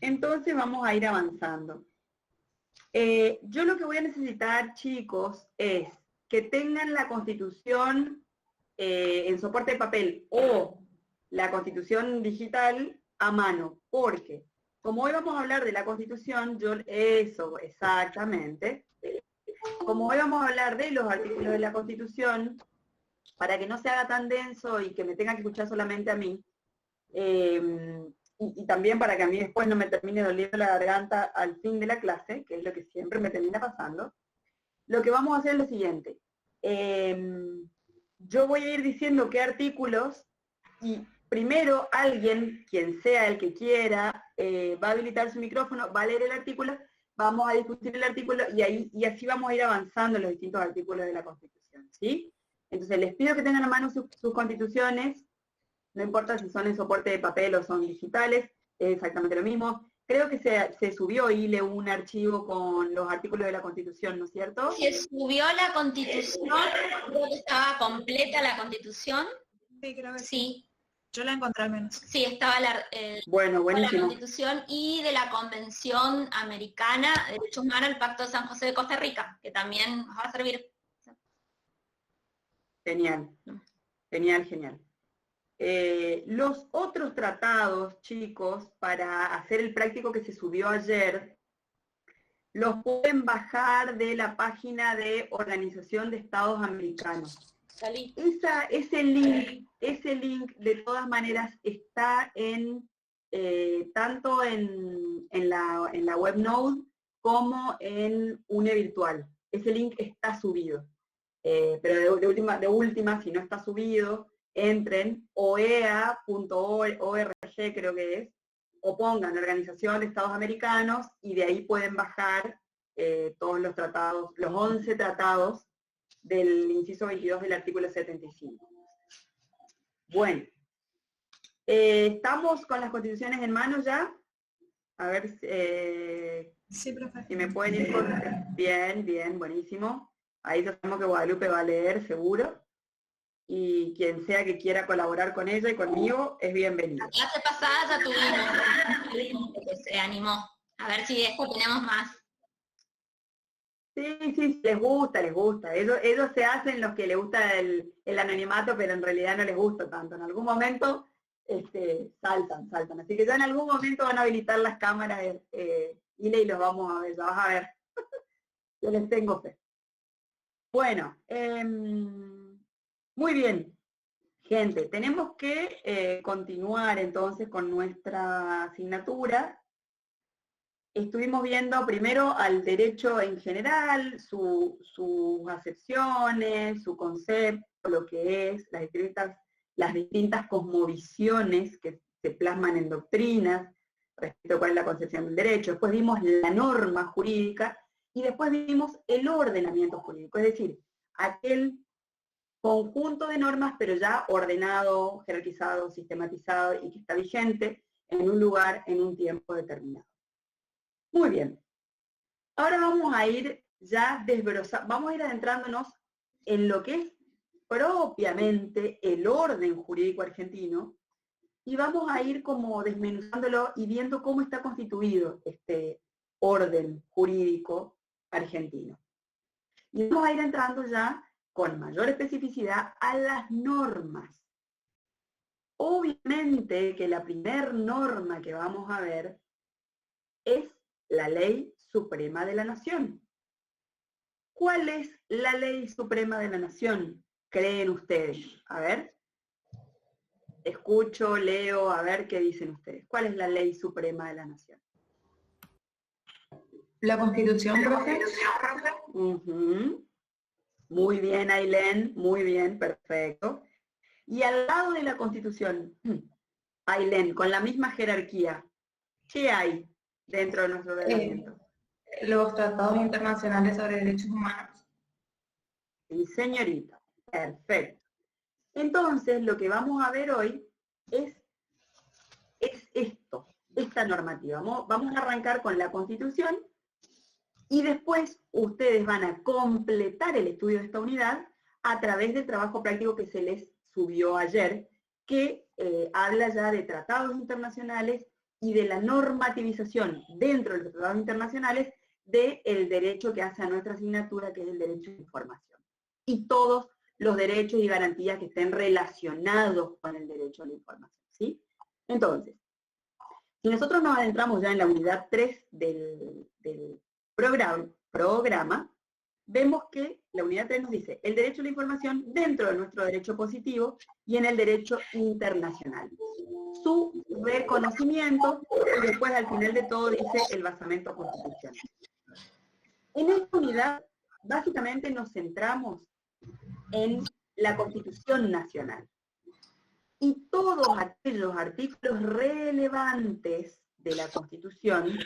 Entonces vamos a ir avanzando. Yo lo que voy a necesitar, chicos, es que tengan la Constitución en soporte de papel o la Constitución digital a mano, porque como hoy vamos a hablar de la Constitución, eso, exactamente, como hoy vamos a hablar de los artículos de la Constitución, para que no se haga tan denso y que me tenga que escuchar solamente a mí, y también para que a mí después no me termine doliendo la garganta al fin de la clase, que es lo que siempre me termina pasando, lo que vamos a hacer es lo siguiente. Yo voy a ir diciendo qué artículos, y primero alguien, quien sea el que quiera, va a habilitar su micrófono, va a leer el artículo, vamos a discutir el artículo, y así vamos a ir avanzando en los distintos artículos de la Constitución, ¿sí? Entonces les pido que tengan a mano sus constituciones, no importa si son en soporte de papel o son digitales, es exactamente lo mismo. Creo que se subió, Ile, un archivo con los artículos de la Constitución, ¿no es cierto? Se subió la Constitución, creo que estaba completa la Constitución. Sí, creo que sí. Yo la encontré al menos. Sí, estaba bueno, buenísimo. la Constitución y de la Convención Americana de Derechos Humanos, el Pacto de San José de Costa Rica, que también nos va a servir. Genial, genial, genial. Los otros tratados, chicos, para hacer el práctico que se subió ayer, los pueden bajar de la página de Organización de Estados Americanos. Salí. Ese link de todas maneras está tanto en la webnode como en UNE Virtual. Ese link está subido. Pero de última, si no está subido, entren oea.org, creo que es, o pongan Organización de Estados Americanos, y de ahí pueden bajar todos los tratados, los 11 tratados del inciso 22 del artículo 75. Bueno, ¿estamos con las constituciones en mano ya? A ver sí, profe. Si me pueden ir con... Bien, bien, buenísimo. Ahí sabemos que Guadalupe va a leer, seguro. Y quien sea que quiera colaborar con ella y conmigo, es bienvenido. La clase pasada ya tuvimos, que se animó. A ver si esto tenemos más. Sí, les gusta. Ellos se hacen los que les gusta el anonimato, pero en realidad no les gusta tanto. En algún momento saltan. Así que ya en algún momento van a habilitar las cámaras, y los vamos a ver, ya vas a ver. Yo les tengo fe. Bueno, muy bien, gente, tenemos que continuar entonces con nuestra asignatura. Estuvimos viendo primero al derecho en general, sus acepciones, su concepto, lo que es, las distintas cosmovisiones que se plasman en doctrinas respecto a cuál es la concepción del derecho. Después vimos la norma jurídica y después vimos el ordenamiento jurídico, es decir, aquel conjunto de normas, pero ya ordenado, jerarquizado, sistematizado y que está vigente en un lugar, en un tiempo determinado. Muy bien. Ahora vamos a ir ya vamos a ir adentrándonos en lo que es propiamente el orden jurídico argentino y vamos a ir como desmenuzándolo y viendo cómo está constituido este orden jurídico argentino. Y vamos a ir entrando ya con mayor especificidad a las normas. Obviamente que la primera norma que vamos a ver es la Ley Suprema de la Nación. ¿Cuál es la Ley Suprema de la Nación? ¿Creen ustedes? A ver. Escucho, leo, a ver qué dicen ustedes. ¿Cuál es la Ley Suprema de la Nación? La Constitución, profe. Muy bien, Ailén, muy bien, perfecto. Y al lado de la Constitución, Ailén, con la misma jerarquía, ¿qué hay dentro de nuestro ordenamiento? Los tratados internacionales sobre derechos humanos. Sí, señorita, perfecto. Entonces, lo que vamos a ver hoy es esta normativa. Vamos a arrancar con la Constitución y después ustedes van a completar el estudio de esta unidad a través del trabajo práctico que se les subió ayer, que habla ya de tratados internacionales y de la normativización dentro de los tratados internacionales del derecho que hace a nuestra asignatura, que es el derecho de información. Y todos los derechos y garantías que estén relacionados con el derecho a la información, ¿sí? Entonces, si nosotros nos adentramos ya en la unidad 3 del programa, vemos que la unidad 3 nos dice el derecho a la información dentro de nuestro derecho positivo y en el derecho internacional. Su reconocimiento, y después al final de todo dice el basamento constitucional. En esta unidad, básicamente nos centramos en la Constitución Nacional. Y todos aquellos artículos relevantes de la Constitución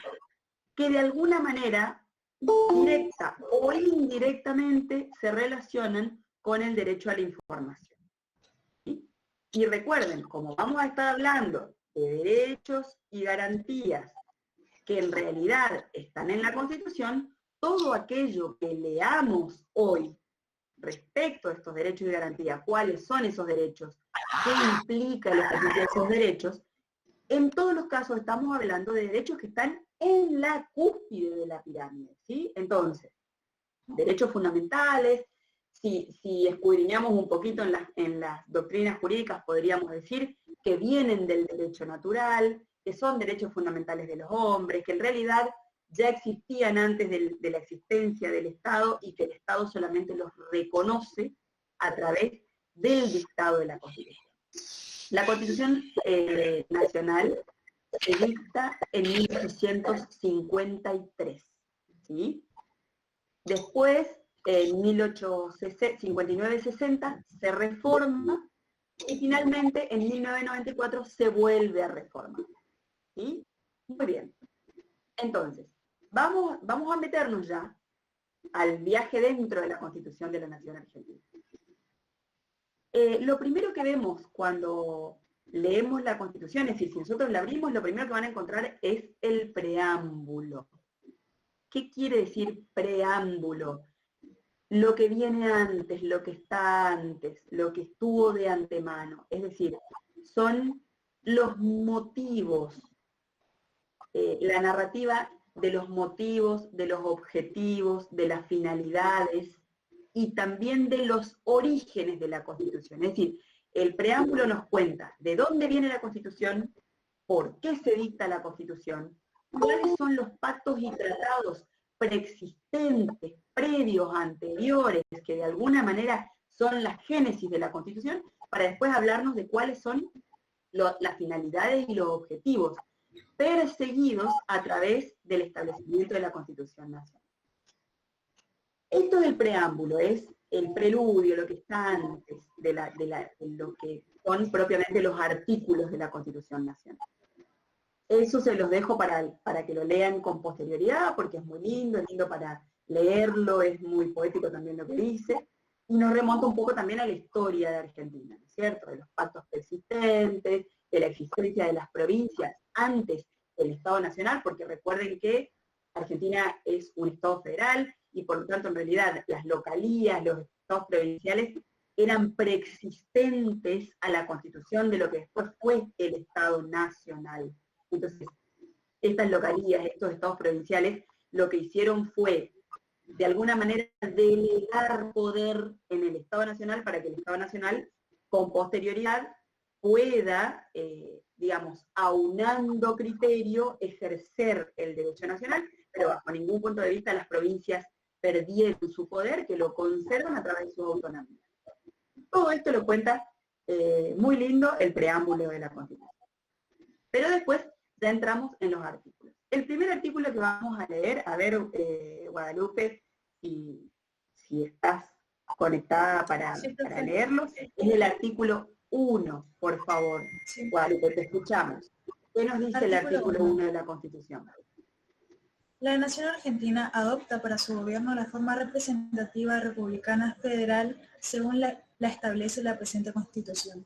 que de alguna manera, directa o indirectamente, se relacionan con el derecho a la información. ¿Sí? Y recuerden, como vamos a estar hablando de derechos y garantías que en realidad están en la Constitución, todo aquello que leamos hoy respecto a estos derechos y garantías, cuáles son esos derechos, qué implica el ejercicio de esos derechos, en todos los casos estamos hablando de derechos que están en la cúspide de la pirámide, ¿sí? Entonces, derechos fundamentales, si escudriñamos un poquito en las doctrinas jurídicas, podríamos decir que vienen del derecho natural, que son derechos fundamentales de los hombres, que en realidad ya existían antes de la existencia del Estado y que el Estado solamente los reconoce a través del dictado de la Constitución. La Constitución Nacional se dicta en 1853, ¿sí? Después, en 1859-60, se reforma y finalmente en 1994 se vuelve a reformar, ¿sí? Muy bien. Entonces, vamos a meternos ya al viaje dentro de la Constitución de la Nación Argentina. Lo primero que vemos cuando leemos la Constitución, es decir, si nosotros la abrimos, lo primero que van a encontrar es el preámbulo. ¿Qué quiere decir preámbulo? Lo que viene antes, lo que está antes, lo que estuvo de antemano. Es decir, son los motivos, la narrativa de los motivos, de los objetivos, de las finalidades y también de los orígenes de la Constitución. Es decir, el preámbulo nos cuenta de dónde viene la Constitución, por qué se dicta la Constitución, cuáles son los pactos y tratados preexistentes, previos, anteriores, que de alguna manera son la génesis de la Constitución, para después hablarnos de cuáles son las finalidades y los objetivos perseguidos a través del establecimiento de la Constitución Nacional. Esto del preámbulo es el preludio, lo que está antes de lo que son propiamente los artículos de la Constitución Nacional. Eso se los dejo para que lo lean con posterioridad, porque es muy lindo, es lindo para leerlo, es muy poético también lo que dice, y nos remonta un poco también a la historia de Argentina, ¿no es cierto? De los pactos persistentes, de la existencia de las provincias antes del Estado Nacional, porque recuerden que Argentina es un Estado federal, y por lo tanto en realidad las localías, los estados provinciales, eran preexistentes a la Constitución de lo que después fue el Estado Nacional. Entonces, estas localías, estos estados provinciales, lo que hicieron fue, de alguna manera, delegar poder en el Estado Nacional para que el Estado Nacional, con posterioridad, pueda, digamos, aunando criterio, ejercer el derecho nacional, pero bajo ningún punto de vista las provincias perdieron su poder, que lo conservan a través de su autonomía. Todo esto lo cuenta muy lindo el preámbulo de la Constitución. Pero después ya entramos en los artículos. El primer artículo que vamos a leer, a ver, Guadalupe, si estás conectada para leerlo, es el artículo 1, por favor. Sí. Guadalupe, te escuchamos. ¿Qué nos dice el artículo 1 de la Constitución? La Nación Argentina adopta para su gobierno la forma representativa republicana federal según la establece la presente Constitución.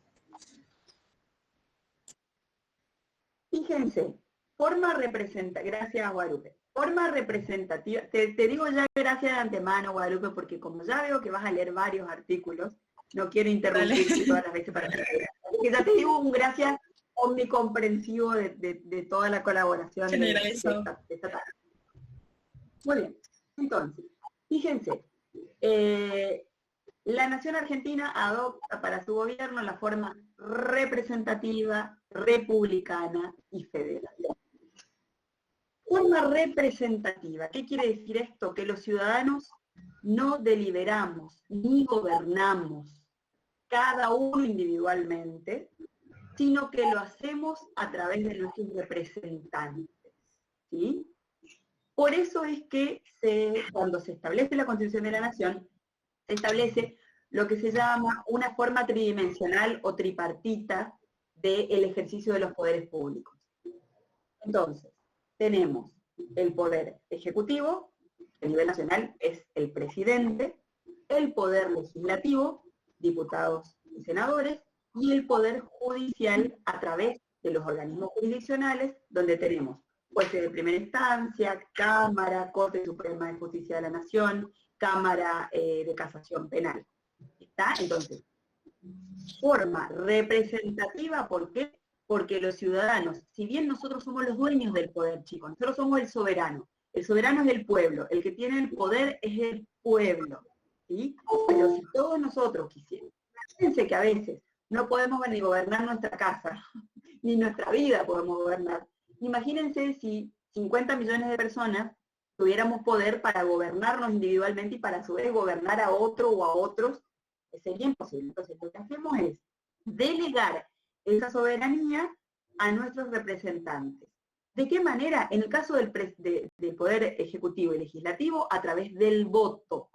Fíjense, forma representativa, gracias Guadalupe, forma representativa, te digo ya gracias de antemano Guadalupe, porque como ya veo que vas a leer varios artículos, no quiero interrumpirte todas las veces para que ya te digo un gracias omnicomprensivo de toda la colaboración de esta tarde. Muy bien, entonces, fíjense, la Nación Argentina adopta para su gobierno la forma representativa, republicana y federal. Forma representativa, ¿qué quiere decir esto? Que los ciudadanos no deliberamos ni gobernamos cada uno individualmente, sino que lo hacemos a través de nuestros representantes, ¿sí? Por eso es que cuando se establece la Constitución de la Nación, se establece lo que se llama una forma tridimensional o tripartita del ejercicio de los poderes públicos. Entonces, tenemos el poder ejecutivo, a nivel nacional es el presidente, el poder legislativo, diputados y senadores, y el poder judicial a través de los organismos jurisdiccionales, donde tenemos jueces de primera instancia, Cámara, Corte Suprema de Justicia de la Nación, Cámara de Casación Penal. ¿Está? Entonces, forma representativa, ¿por qué? Porque los ciudadanos, si bien nosotros somos los dueños del poder, chicos, nosotros somos el soberano es el pueblo, el que tiene el poder es el pueblo, ¿sí? Pero si todos nosotros quisiéramos, fíjense que a veces no podemos ni gobernar nuestra casa, ni nuestra vida podemos gobernar. Imagínense si 50 millones de personas tuviéramos poder para gobernarnos individualmente y para a su vez gobernar a otro o a otros, sería imposible. Entonces lo que hacemos es delegar esa soberanía a nuestros representantes. ¿De qué manera? En el caso del Poder Ejecutivo y Legislativo, a través del voto.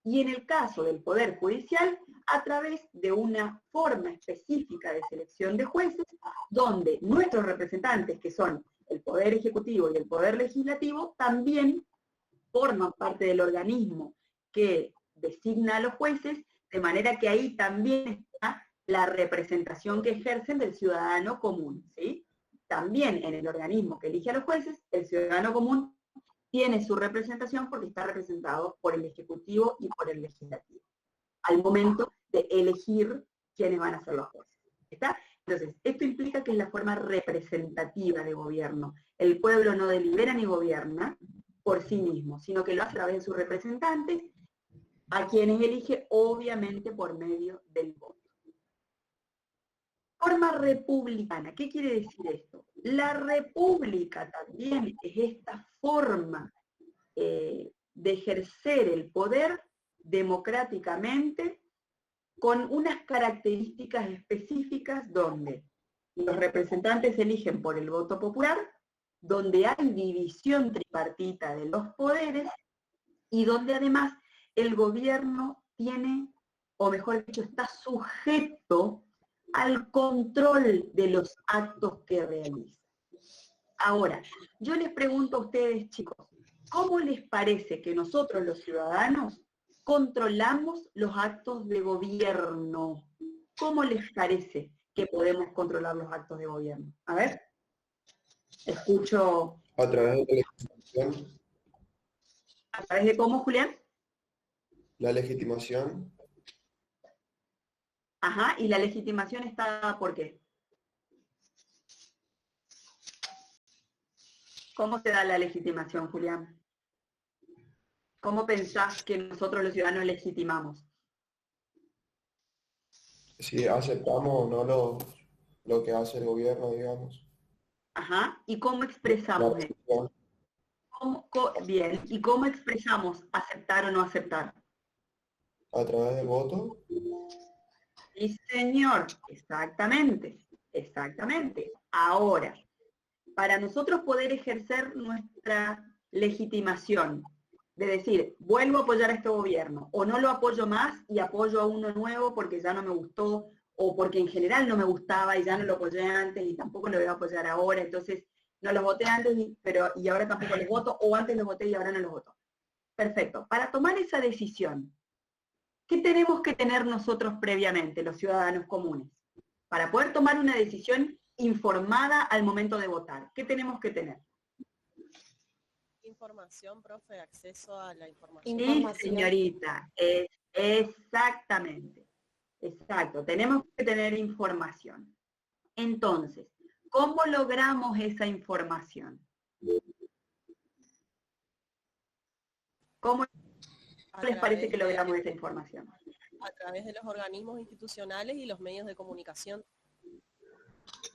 Y en el caso del Poder Judicial, a través de una forma específica de selección de jueces, donde nuestros representantes, que son el Poder Ejecutivo y el Poder Legislativo, también forman parte del organismo que designa a los jueces, de manera que ahí también está la representación que ejercen del ciudadano común, ¿sí? También en el organismo que elige a los jueces, el ciudadano común tiene su representación porque está representado por el Ejecutivo y por el Legislativo, al momento de elegir quiénes van a ser los jueces. ¿Está? Entonces, esto implica que es la forma representativa de gobierno. El pueblo no delibera ni gobierna por sí mismo, sino que lo hace a través de sus representantes, a quienes elige obviamente por medio del voto. Forma republicana, ¿qué quiere decir esto? La república también es esta forma de ejercer el poder democráticamente con unas características específicas donde los representantes se eligen por el voto popular, donde hay división tripartita de los poderes y donde además el gobierno tiene, o mejor dicho, está sujeto al control de los actos que realiza. Ahora, yo les pregunto a ustedes, chicos, ¿cómo les parece que nosotros los ciudadanos controlamos los actos de gobierno? ¿Cómo les parece que podemos controlar los actos de gobierno? A ver, escucho. A través de la legitimación. ¿A través de cómo, Julián? La legitimación. Ajá, y la legitimación está ¿por qué? ¿Cómo se da la legitimación, Julián? ¿Cómo pensás que nosotros los ciudadanos legitimamos? Si aceptamos o no lo que hace el gobierno, digamos. Ajá, ¿y cómo expresamos eso? Bien, ¿y cómo expresamos aceptar o no aceptar? A través del voto. Sí, señor, exactamente, exactamente. Ahora, para nosotros poder ejercer nuestra legitimación, de decir, vuelvo a apoyar a este gobierno, o no lo apoyo más y apoyo a uno nuevo porque ya no me gustó, o porque en general no me gustaba y ya no lo apoyé antes y tampoco lo voy a apoyar ahora, entonces no los voté antes y ahora tampoco los voto, o antes los voté y ahora no los voto. Perfecto. Para tomar esa decisión, ¿qué tenemos que tener nosotros previamente, los ciudadanos comunes? Para poder tomar una decisión informada al momento de votar, ¿qué tenemos que tener? Información, profe, acceso a la información. Sí, señorita, exactamente, exacto, tenemos que tener información. Entonces, ¿cómo logramos esa información? ¿Cómo les parece que logramos esa información? A través de los organismos institucionales y los medios de comunicación.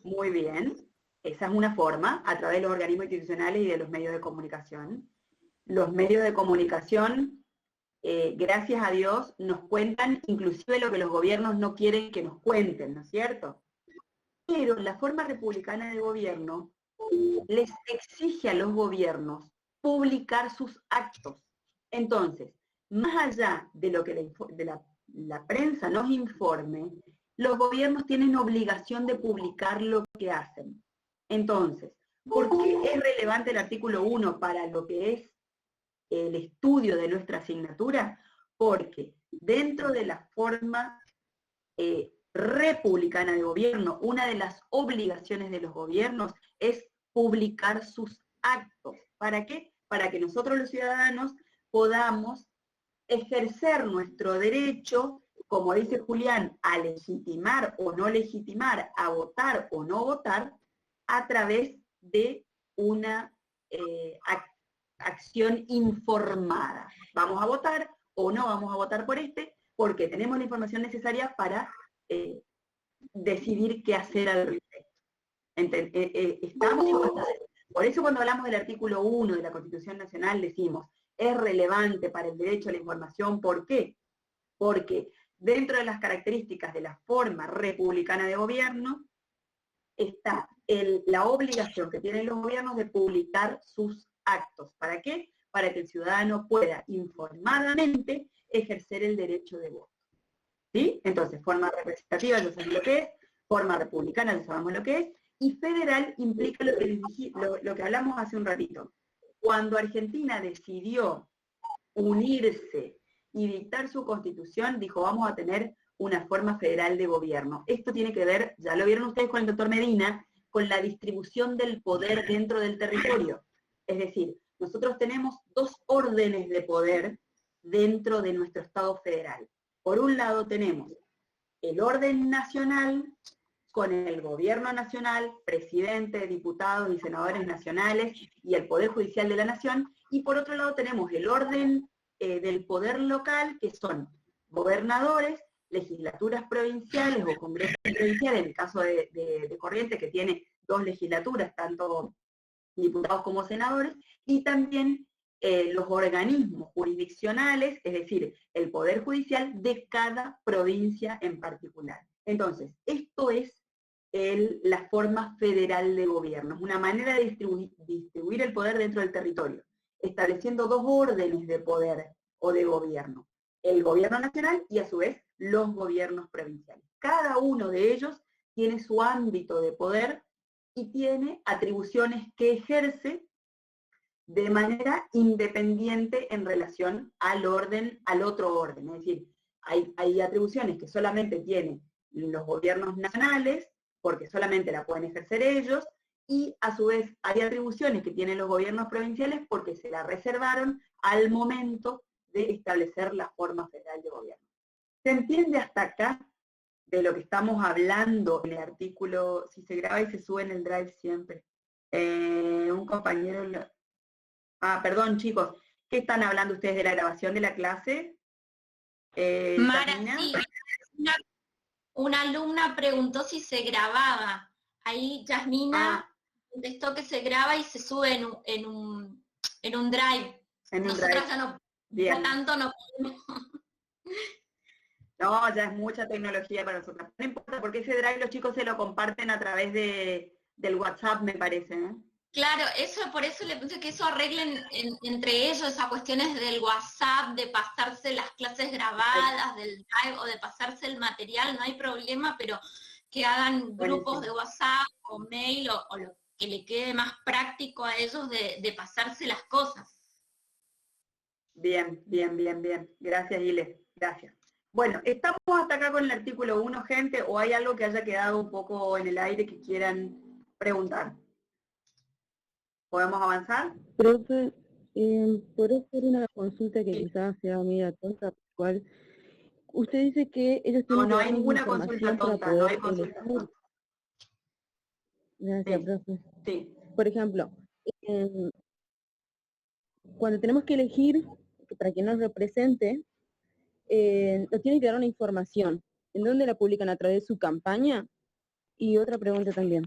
Muy bien, esa es una forma, a través de los organismos institucionales y de los medios de comunicación. Los medios de comunicación, gracias a Dios, nos cuentan inclusive lo que los gobiernos no quieren que nos cuenten, ¿no es cierto? Pero la forma republicana de gobierno les exige a los gobiernos publicar sus actos. Entonces, más allá de lo que la prensa nos informe, los gobiernos tienen obligación de publicar lo que hacen. Entonces, ¿por qué es relevante el artículo 1 para lo que es el estudio de nuestra asignatura? Porque dentro de la forma republicana de gobierno, una de las obligaciones de los gobiernos es publicar sus actos. ¿Para qué? Para que nosotros los ciudadanos podamos ejercer nuestro derecho, como dice Julián, a legitimar o no legitimar, a votar o no votar, a través de una acción informada. ¿Vamos a votar o no vamos a votar por este? Porque tenemos la información necesaria para decidir qué hacer al respecto. Por eso cuando hablamos del artículo 1 de la Constitución Nacional decimos, es relevante para el derecho a la información. ¿Por qué? Porque dentro de las características de la forma republicana de gobierno está la obligación que tienen los gobiernos de publicar sus actos. ¿Para qué? Para que el ciudadano pueda informadamente ejercer el derecho de voto. ¿Sí? Entonces, forma representativa ya sabemos lo que es, forma republicana ya sabemos lo que es, y federal implica lo que hablamos hace un ratito. Cuando Argentina decidió unirse y dictar su constitución, dijo, vamos a tener una forma federal de gobierno. Esto tiene que ver, ya lo vieron ustedes con el doctor Medina, con la distribución del poder dentro del territorio. Es decir, nosotros tenemos dos órdenes de poder dentro de nuestro Estado federal. Por un lado tenemos el orden nacional, con el gobierno nacional, presidente, diputados y senadores nacionales y el Poder Judicial de la Nación, y por otro lado tenemos el orden del poder local, que son gobernadores, legislaturas provinciales o congresos provinciales, en el caso de Corrientes, que tiene 2 legislaturas, tanto diputados como senadores, y también los organismos jurisdiccionales, es decir, el Poder Judicial de cada provincia en particular. Entonces, esto es la forma federal de gobierno, es una manera de distribuir el poder dentro del territorio, estableciendo 2 órdenes de poder o de gobierno, el gobierno nacional y a su vez los gobiernos provinciales. Cada uno de ellos tiene su ámbito de poder y tiene atribuciones que ejerce de manera independiente en relación al otro orden. Es decir, hay atribuciones que solamente tienen los gobiernos nacionales, porque solamente la pueden ejercer ellos, y a su vez hay atribuciones que tienen los gobiernos provinciales porque se la reservaron al momento de establecer la forma federal de gobierno. ¿Se entiende hasta acá de lo que estamos hablando en el artículo? Si se graba y se sube en el Drive siempre. Un compañero... perdón, chicos, ¿qué están hablando ustedes de la grabación de la clase? Mara, sí, una alumna preguntó si se grababa. Ahí Yasmina contestó que se graba y se sube en un Drive. Nosotros ya no, ya tanto no podemos. No, ya es mucha tecnología para nosotros. No importa, porque ese Drive los chicos se lo comparten a través del WhatsApp, me parece, ¿eh? Claro, por eso le puse que eso arreglen entre ellos esas cuestiones del WhatsApp, de pasarse las clases grabadas, del Drive o de pasarse el material, no hay problema, pero que hagan grupos de WhatsApp o mail o lo que le quede más práctico a ellos de pasarse las cosas. Bien. Gracias, Ile. Gracias. Bueno, estamos hasta acá con el artículo 1, gente, o hay algo que haya quedado un poco en el aire que quieran preguntar. ¿Podemos avanzar? Profe, ¿podría hacer una consulta que quizás sea media tonta? ¿Cuál? Usted dice que ellos tienen No hay ninguna consulta tonta, no hay consulta tonta. Gracias, profe. Sí, Por ejemplo, cuando tenemos que elegir para quien nos represente, nos tienen que dar una información. ¿En dónde la publican? ¿A través de su campaña? Y otra pregunta también.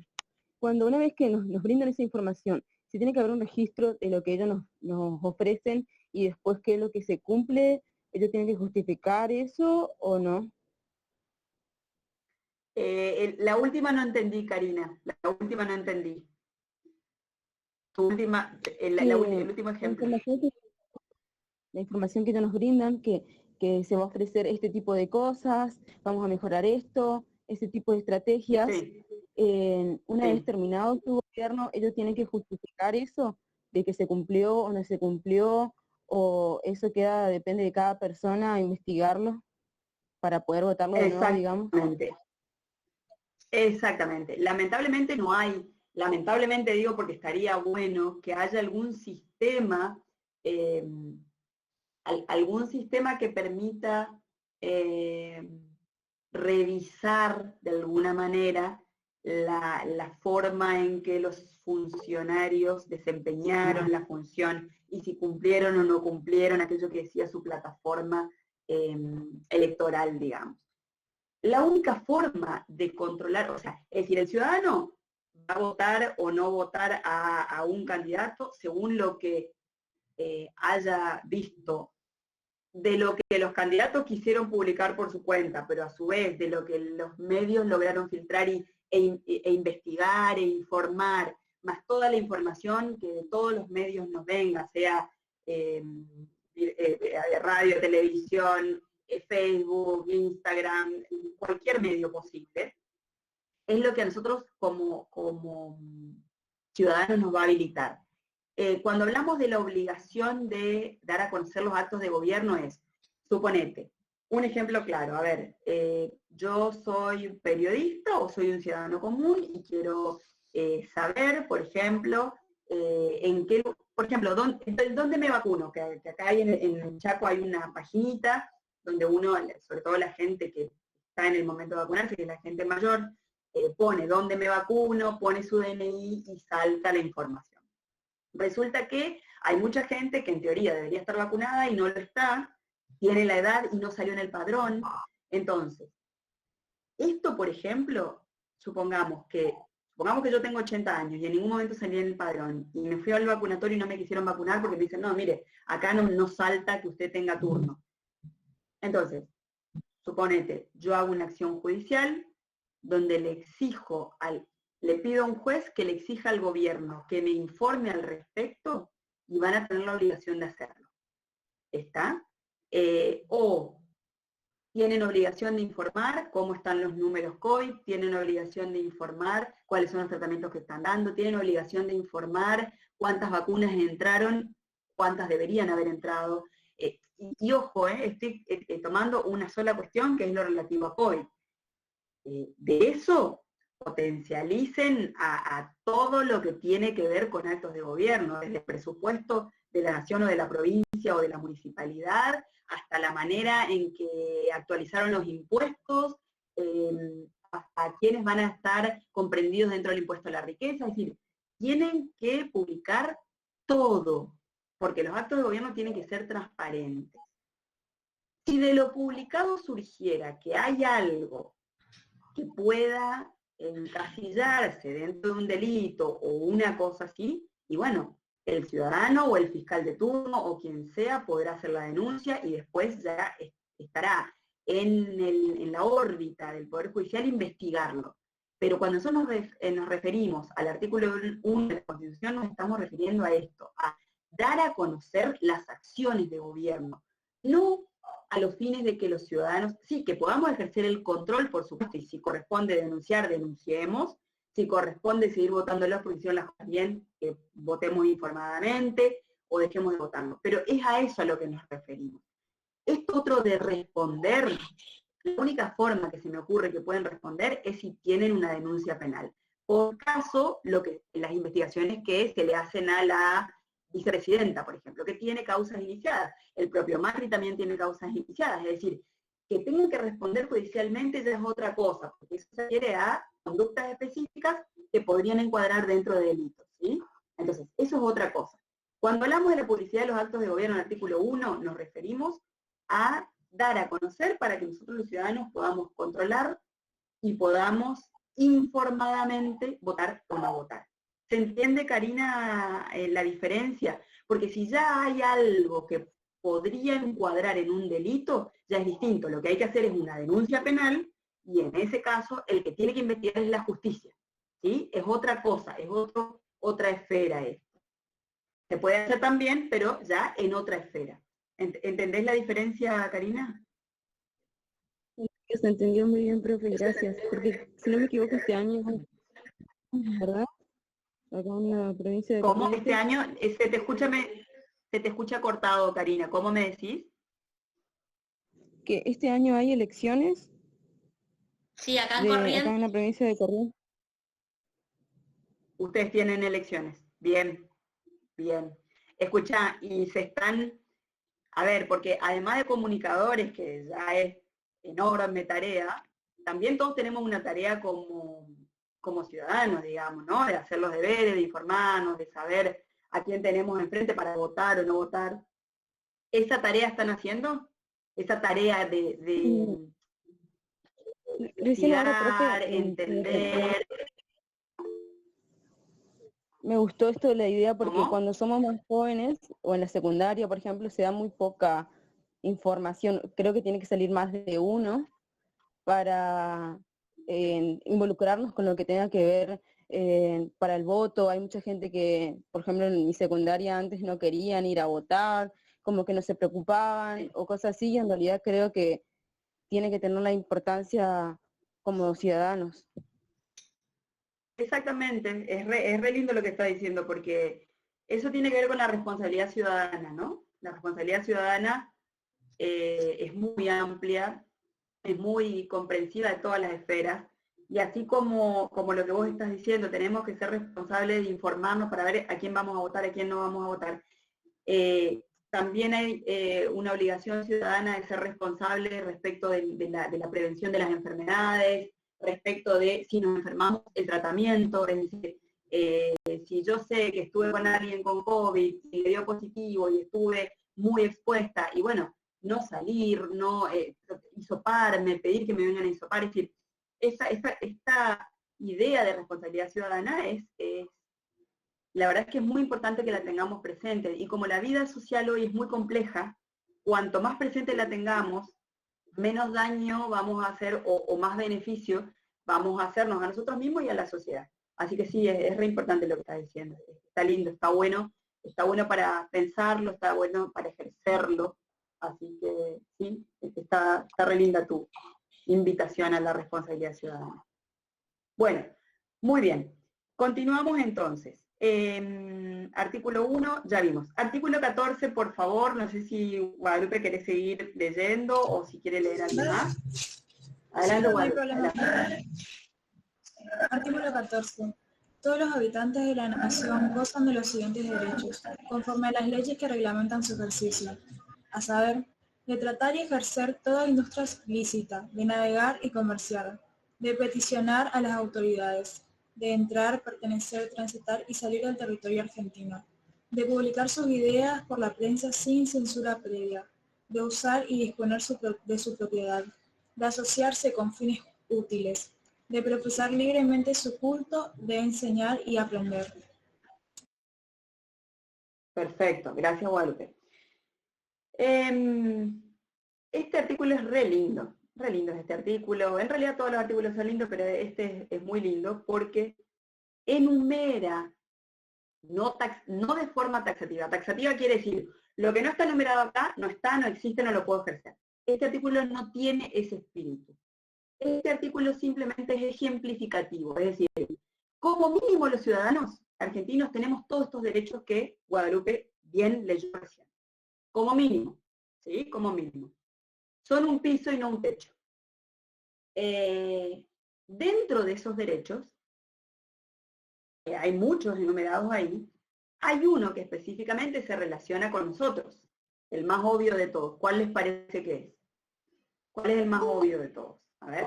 Cuando una vez que nos brindan esa información, si tiene que haber un registro de lo que ellos nos ofrecen y después qué es lo que se cumple, ¿ellos tienen que justificar eso o no? la última no entendí, Karina, la última no entendí. Tu última, el último ejemplo. La información que ellos nos brindan, que se va a ofrecer este tipo de cosas, vamos a mejorar esto, ese tipo de estrategias. Sí. Una Sí. vez terminado su gobierno, ellos tienen que justificar eso, de que se cumplió o no se cumplió, o eso queda, depende de cada persona, investigarlo para poder votarlo de nuevo, digamos. Exactamente. Lamentablemente no hay, lamentablemente digo porque estaría bueno que haya algún sistema, algún sistema que permita revisar de alguna manera la forma en que los funcionarios desempeñaron la función y si cumplieron o no cumplieron aquello que decía su plataforma electoral, digamos. La única forma de controlar, o sea, es decir, el ciudadano va a votar o no votar a un candidato según lo que haya visto de lo que los candidatos quisieron publicar por su cuenta, pero a su vez de lo que los medios lograron filtrar e investigar e informar, más toda la información que de todos los medios nos venga, sea radio, televisión, Facebook, Instagram, cualquier medio posible, es lo que a nosotros como ciudadanos nos va a habilitar. Cuando hablamos de la obligación de dar a conocer los actos de gobierno es, suponete, un ejemplo claro, a ver, yo soy periodista o soy un ciudadano común y quiero saber, por ejemplo, ¿dónde me vacuno? Que acá hay en Chaco hay una paginita donde uno, sobre todo la gente que está en el momento de vacunarse, que es la gente mayor, pone dónde me vacuno, pone su DNI y salta la información. Resulta que hay mucha gente que en teoría debería estar vacunada y no lo está, tiene la edad y no salió en el padrón. Entonces, esto, por ejemplo, supongamos que yo tengo 80 años y en ningún momento salí en el padrón y me fui al vacunatorio y no me quisieron vacunar porque me dicen, no, mire, acá no salta que usted tenga turno. Entonces, suponete, yo hago una acción judicial donde le pido a un juez que le exija al gobierno que me informe al respecto y van a tener la obligación de hacerlo. ¿Está? O tienen obligación de informar cómo están los números COVID, tienen obligación de informar cuáles son los tratamientos que están dando, tienen obligación de informar cuántas vacunas entraron, cuántas deberían haber entrado. Y ojo, estoy tomando una sola cuestión que es lo relativo a COVID. De eso potencialicen a todo lo que tiene que ver con actos de gobierno, desde el presupuesto de la nación o de la provincia o de la municipalidad, hasta la manera en que actualizaron los impuestos, hasta quienes van a estar comprendidos dentro del impuesto a la riqueza, es decir, tienen que publicar todo, porque los actos de gobierno tienen que ser transparentes. Si de lo publicado surgiera que hay algo que pueda encasillarse dentro de un delito o una cosa así, y bueno, el ciudadano o el fiscal de turno o quien sea podrá hacer la denuncia y después ya estará en la órbita del Poder Judicial investigarlo. Pero cuando nosotros nos referimos al artículo 1 de la Constitución, nos estamos refiriendo a esto, a dar a conocer las acciones de gobierno, no a los fines de que los ciudadanos, sí, que podamos ejercer el control, por supuesto, y si corresponde denunciar, denunciemos, si corresponde seguir votándolos porque hicieron las cosas bien, que votemos informadamente o dejemos de votarlo. Pero es a eso a lo que nos referimos. Esto otro de responder, la única forma que se me ocurre que pueden responder es si tienen una denuncia penal. Por caso, las investigaciones que se le hacen a la vicepresidenta, por ejemplo, que tiene causas iniciadas. El propio Macri también tiene causas iniciadas, es decir, que tengan que responder judicialmente ya es otra cosa, porque eso se refiere a conductas específicas que podrían encuadrar dentro de delitos, ¿sí? Entonces, eso es otra cosa. Cuando hablamos de la publicidad de los actos de gobierno en el artículo 1, nos referimos a dar a conocer para que nosotros los ciudadanos podamos controlar y podamos informadamente votar o no votar. ¿Se entiende, Karina, la diferencia? Porque si ya hay algo que podría encuadrar en un delito, ya es distinto. Lo que hay que hacer es una denuncia penal y en ese caso el que tiene que investigar es la justicia, ¿sí? Es otra cosa, es otra esfera esto. Se puede hacer también, pero ya en otra esfera. ¿Entendés la diferencia, Karina? Se entendió muy bien, profe, gracias. Porque si no me equivoco, este año, ¿verdad? Acá en la provincia de ¿Cómo? Corrientes. Este año se te escucha cortado, Karina. ¿Cómo me decís? Que este año hay elecciones Sí, acá en Corrientes. acá en la provincia de Corrientes. Ustedes tienen elecciones. Bien, bien. Escucha, y se están, a ver, porque además de comunicadores, que ya es enorme tarea, también todos tenemos una tarea como ciudadanos, digamos, ¿no? De hacer los deberes, de informarnos, de saber a quién tenemos enfrente para votar o no votar. ¿Esa tarea están haciendo? Esa tarea de Recién ahora, investigar, profe, entender. me gustó esto de la idea porque ¿Cómo? cuando somos más jóvenes, o en la secundaria, por ejemplo, se da muy poca información. Creo que tiene que salir más de uno para involucrarnos con lo que tenga que ver para el voto. Hay mucha gente que, por ejemplo, en mi secundaria antes no querían ir a votar, como que no se preocupaban o cosas así, y en realidad creo que tiene que tener la importancia como ciudadanos. Exactamente, es re lindo lo que está diciendo, porque eso tiene que ver con la responsabilidad ciudadana, ¿no? La responsabilidad ciudadana es muy amplia, es muy comprensiva de todas las esferas, y así como lo que vos estás diciendo, tenemos que ser responsables de informarnos para ver a quién vamos a votar, a quién no vamos a votar. También hay una obligación ciudadana de ser responsable respecto de la prevención de las enfermedades, respecto de si nos enfermamos, el tratamiento, es decir, si yo sé que estuve con alguien con COVID y le dio positivo y estuve muy expuesta, y bueno, no salir, no hisoparme, pedir que me vengan a hisopar, es decir, esta idea de responsabilidad ciudadana la verdad es que es muy importante que la tengamos presente, y como la vida social hoy es muy compleja, cuanto más presente la tengamos, menos daño vamos a hacer o más beneficio vamos a hacernos a nosotros mismos y a la sociedad. Así que sí, es re importante lo que estás diciendo. Está lindo, está bueno para pensarlo, está bueno para ejercerlo. Así que sí, está re linda tu invitación a la responsabilidad ciudadana. Bueno, muy bien. Continuamos entonces. Artículo 1, ya vimos. Artículo 14, por favor, no sé si Guadalupe quiere seguir leyendo o si quiere leer algo más. Adelante, Sí, no hay Guadalupe. problema. Adelante. Artículo 14. Todos los habitantes de la nación gozan de los siguientes derechos, conforme a las leyes que reglamentan su ejercicio, a saber, de tratar y ejercer toda industria lícita, de navegar y comerciar, de peticionar a las autoridades, de entrar, pertenecer, transitar y salir del territorio argentino, de publicar sus ideas por la prensa sin censura previa, de usar y disponer de su propiedad, de asociarse con fines útiles, de profesar libremente su culto, de enseñar y aprender. Perfecto, gracias, Guadalupe. Este artículo es re lindo es este artículo. En realidad todos los artículos son lindos, pero este es muy lindo porque enumera, no de forma taxativa. Taxativa quiere decir, lo que no está enumerado acá, no está, no existe, no lo puedo ejercer. Este artículo no tiene ese espíritu. Este artículo simplemente es ejemplificativo, es decir, como mínimo los ciudadanos argentinos tenemos todos estos derechos que Guadalupe bien leyó recién. Como mínimo, ¿sí? Como mínimo. Son un piso y no un techo. Dentro de esos derechos, hay muchos enumerados ahí, hay uno que específicamente se relaciona con nosotros, el más obvio de todos. ¿Cuál les parece que es? ¿Cuál es el más obvio de todos? A ver.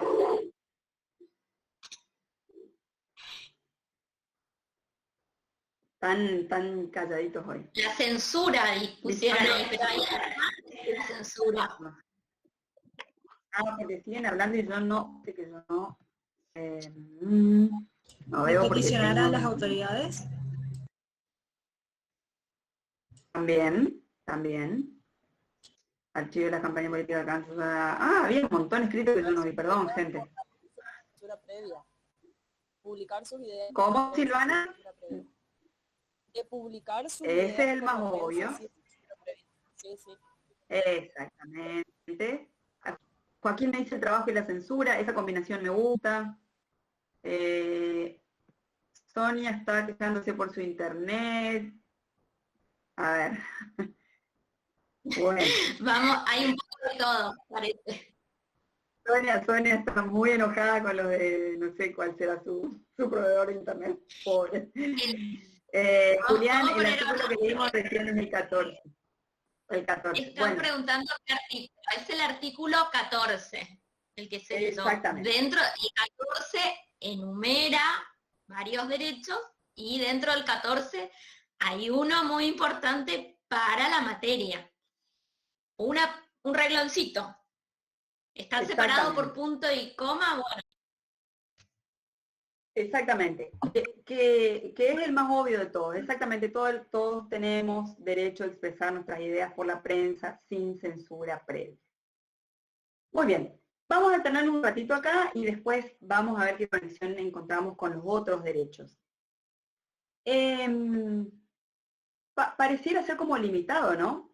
Tan calladitos hoy. La censura, y pusieron ahí, pero ahí la censura. Porque siguen hablando y yo no, no veo porque ¿Peticionar a tengo- las autoridades? También. Archivo de la campaña política de alcance. Había un montón escrito que yo no vi, perdón, gente. Censura previa. Publicar sus ideas. ¿Cómo, Silvana? De publicar sus Ese ideas es el por más la prensa, obvio. sí, censura previa. Sí, sí. Exactamente. Joaquín me dice el trabajo y la censura, esa combinación me gusta. Sonia está quejándose por su internet. A ver. Bueno, Vamos, hay un poco de todo, parece. Sonia está muy enojada con lo de, no sé cuál será su proveedor de internet. Pobre. Julián, vamos a el poner artículo ahora. que leímos recién es el 14. El 14. Están Bueno, preguntando qué artículo. Es el artículo 14, el que se leyó. Exactamente. Dentro del 14 enumera varios derechos y dentro del 14 hay uno muy importante para la materia. Un regloncito. Están separados por punto y coma, bueno. exactamente. Que es el más obvio de todo. Exactamente, todos tenemos derecho a expresar nuestras ideas por la prensa sin censura previa. Muy bien. Vamos a tener un ratito acá y después vamos a ver qué conexión encontramos con los otros derechos. Pareciera ser como limitado, ¿no?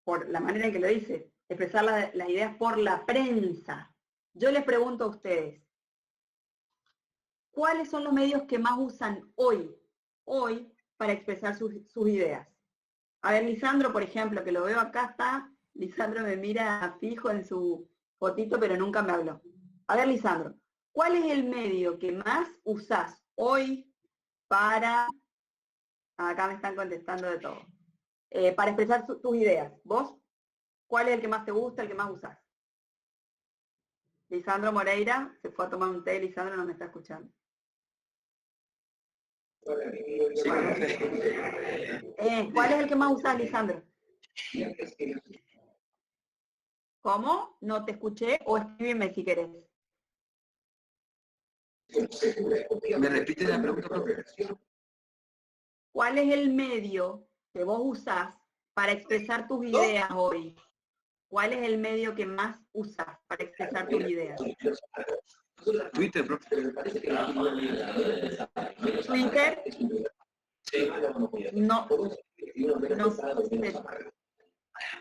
Por la manera en que lo dice, expresar las ideas por la prensa. Yo les pregunto a ustedes, ¿cuáles son los medios que más usan hoy para expresar sus ideas? A ver, Lisandro, por ejemplo, que lo veo acá está, Lisandro me mira fijo en su fotito, pero nunca me habló. A ver, Lisandro, ¿cuál es el medio que más usás hoy para... Acá me están contestando de todo. Para expresar tus ideas. ¿Vos? ¿Cuál es el que más te gusta, el que más usás? Lisandro Moreira, se fue a tomar un té, Lisandro no me está escuchando. ¿Cuál es el que más usás, Lisandro? ¿Cómo? No te escuché, o escríbeme si querés. ¿Me repite la pregunta, profe? ¿Cuál es el medio que vos usás para expresar tus ideas hoy? ¿Cuál es el medio que más usás para expresar tus ideas? Twitter, profe. ¿Twitter?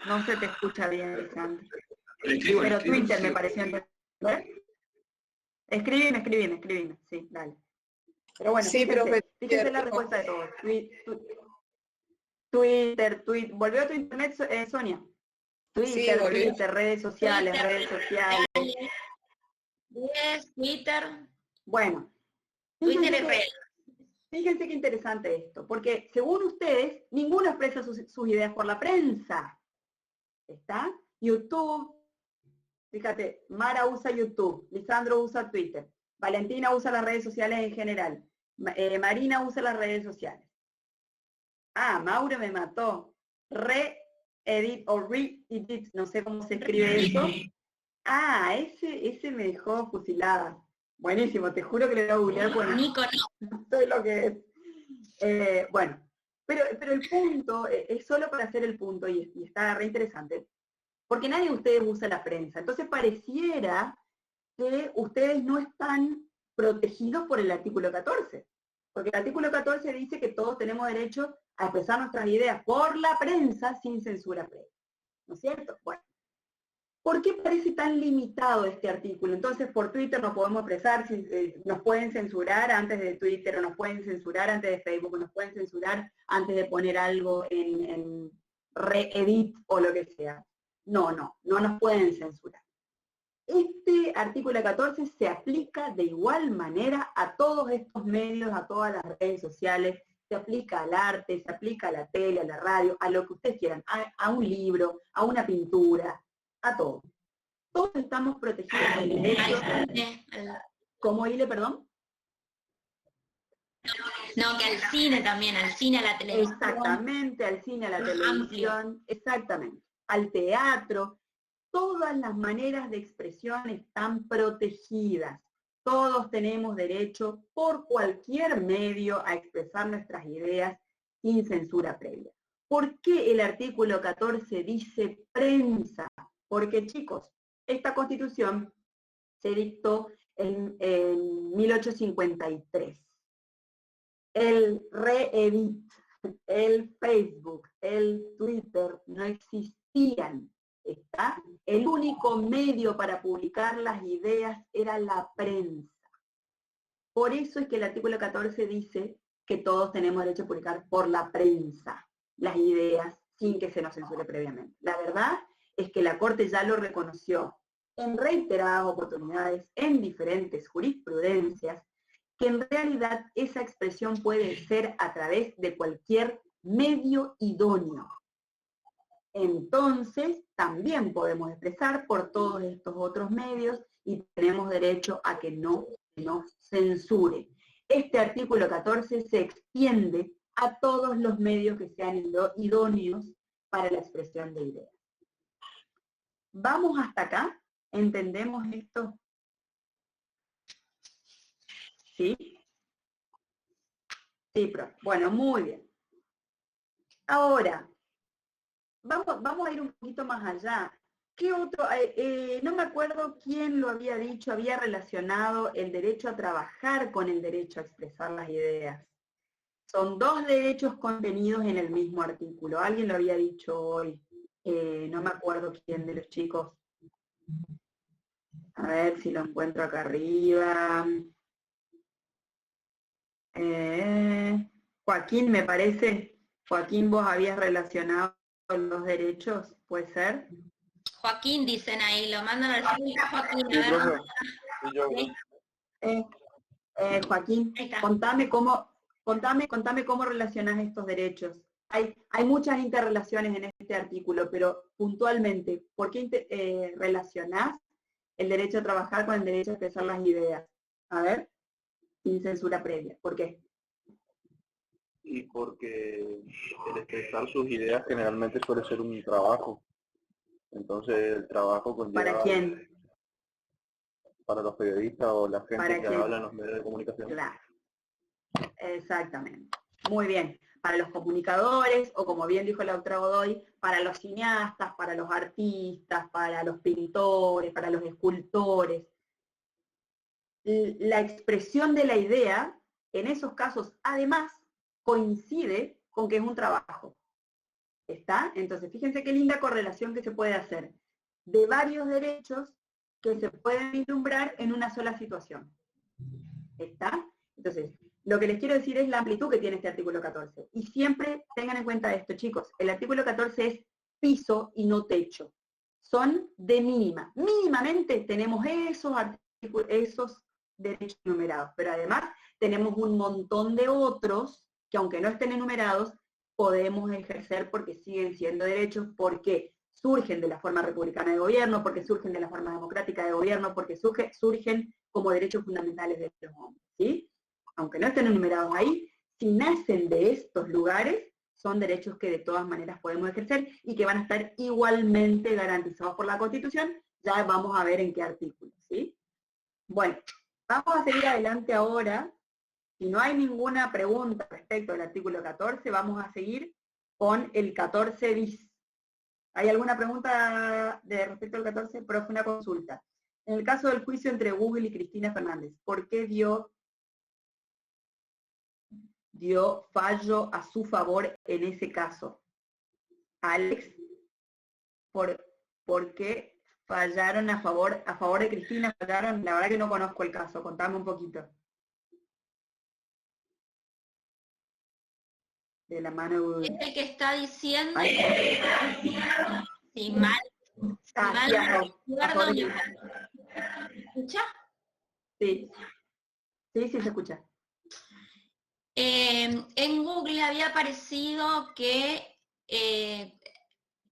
No se te escucha bien, Lisandro. Pero Twitter me pareció entender. Escríbeme, sí, dale. Pero bueno, sí, fíjense la respuesta de todos. Twitter, ¿volvió a tu internet, Sonia? Twitter, sí, Twitter, redes sociales. Twitter. Bueno. Twitter es real. Fíjense qué interesante esto, porque según ustedes, ninguno expresa sus ideas por la prensa. ¿Está? YouTube, fíjate, Mara usa YouTube, Lisandro usa Twitter, Valentina usa las redes sociales en general, Marina usa las redes sociales. Mauro me mató. Re-edit o re-edit, no sé cómo se escribe eso. Ese me dejó fusilada. Buenísimo, te juro que le voy a googlear porque no sé lo que es. Bueno, pero el punto, es solo para hacer el punto, y está re interesante, porque nadie de ustedes usa la prensa. Entonces pareciera que ustedes no están protegidos por el artículo 14. Porque el artículo 14 dice que todos tenemos derecho a expresar nuestras ideas por la prensa sin censura previa. ¿No es cierto? Bueno. ¿Por qué parece tan limitado este artículo? Entonces, por Twitter nos podemos expresar, nos pueden censurar antes de Twitter, o nos pueden censurar antes de Facebook, o nos pueden censurar antes de poner algo en re-edit o lo que sea. No nos pueden censurar. Este artículo 14 se aplica de igual manera a todos estos medios, a todas las redes sociales, se aplica al arte, se aplica a la tele, a la radio, a lo que ustedes quieran, a un libro, a una pintura, a todo. Todos estamos protegidos del derecho. ¿Cómo, Ile, perdón? No, que al cine también, al cine, a la televisión. Exactamente, al cine, a la Más televisión, exactamente, al teatro. Todas las maneras de expresión están protegidas. Todos tenemos derecho por cualquier medio a expresar nuestras ideas sin censura previa. ¿Por qué el artículo 14 dice prensa? Porque, chicos, esta Constitución se dictó en 1853. El Reddit, el Facebook, el Twitter no existían. ¿Está? El único medio para publicar las ideas era la prensa. Por eso es que el artículo 14 dice que todos tenemos derecho a publicar por la prensa las ideas sin que se nos censure previamente. La verdad es que la Corte ya lo reconoció en reiteradas oportunidades, en diferentes jurisprudencias, que en realidad esa expresión puede ser a través de cualquier medio idóneo. Entonces, también podemos expresar por todos estos otros medios y tenemos derecho a que no nos censure. Este artículo 14 se extiende a todos los medios que sean idóneos para la expresión de ideas. ¿Vamos hasta acá? ¿Entendemos esto? ¿Sí? Sí, profe. Bueno, muy bien. Ahora, vamos a ir un poquito más allá. ¿Qué otro? No me acuerdo quién lo había dicho, había relacionado el derecho a trabajar con el derecho a expresar las ideas. Son dos derechos contenidos en el mismo artículo. Alguien lo había dicho hoy. No me acuerdo quién de los chicos. A ver si lo encuentro acá arriba. Joaquín, me parece. Joaquín, vos habías relacionado los derechos, ¿puede ser? Joaquín, dicen ahí, lo mandan al público, Joaquín, Sí, a ver. profe. Sí, yo. ¿Sí? Joaquín, Ahí está. contame cómo relacionás estos derechos. Hay muchas interrelaciones en este artículo, pero puntualmente, ¿por qué relacionás el derecho a trabajar con el derecho a expresar las ideas? A ver, sin censura previa. ¿Por qué? Y porque el expresar sus ideas generalmente suele ser un trabajo. Entonces el trabajo conlleva... ¿Para quién? Para los periodistas o la ¿Para gente que quién? habla en los medios de comunicación. Claro. Exactamente. Muy bien. Para los comunicadores, o como bien dijo la doctora Godoy, para los cineastas, para los artistas, para los pintores, para los escultores. La expresión de la idea, en esos casos, además, coincide con que es un trabajo. ¿Está? Entonces, fíjense qué linda correlación que se puede hacer de varios derechos que se pueden vislumbrar en una sola situación. ¿Está? Entonces, lo que les quiero decir es la amplitud que tiene este artículo 14. Y siempre tengan en cuenta esto, chicos. El artículo 14 es piso y no techo. Son de mínima. Mínimamente tenemos esos derechos enumerados, pero además tenemos un montón de otros que, aunque no estén enumerados, podemos ejercer porque siguen siendo derechos, porque surgen de la forma republicana de gobierno, porque surgen de la forma democrática de gobierno, porque surgen como derechos fundamentales de los hombres, ¿sí? Aunque no estén enumerados ahí, si nacen de estos lugares, son derechos que de todas maneras podemos ejercer y que van a estar igualmente garantizados por la Constitución. Ya vamos a ver en qué artículo, ¿sí? Bueno, vamos a seguir adelante ahora. Si no hay ninguna pregunta respecto al artículo 14, vamos a seguir con el 14 bis. ¿Hay alguna pregunta respecto al 14? Profe, una consulta. En el caso del juicio entre Google y Cristina Fernández, ¿por qué dio fallo a su favor en ese caso? Alex, ¿por qué fallaron a favor de Cristina? Fallaron, la verdad que no conozco el caso, contame un poquito. De la mano de Google. Es el que está diciendo, Ay, si mal, sí, a favor de ¿escucha? Sí, se escucha. En Google había aparecido que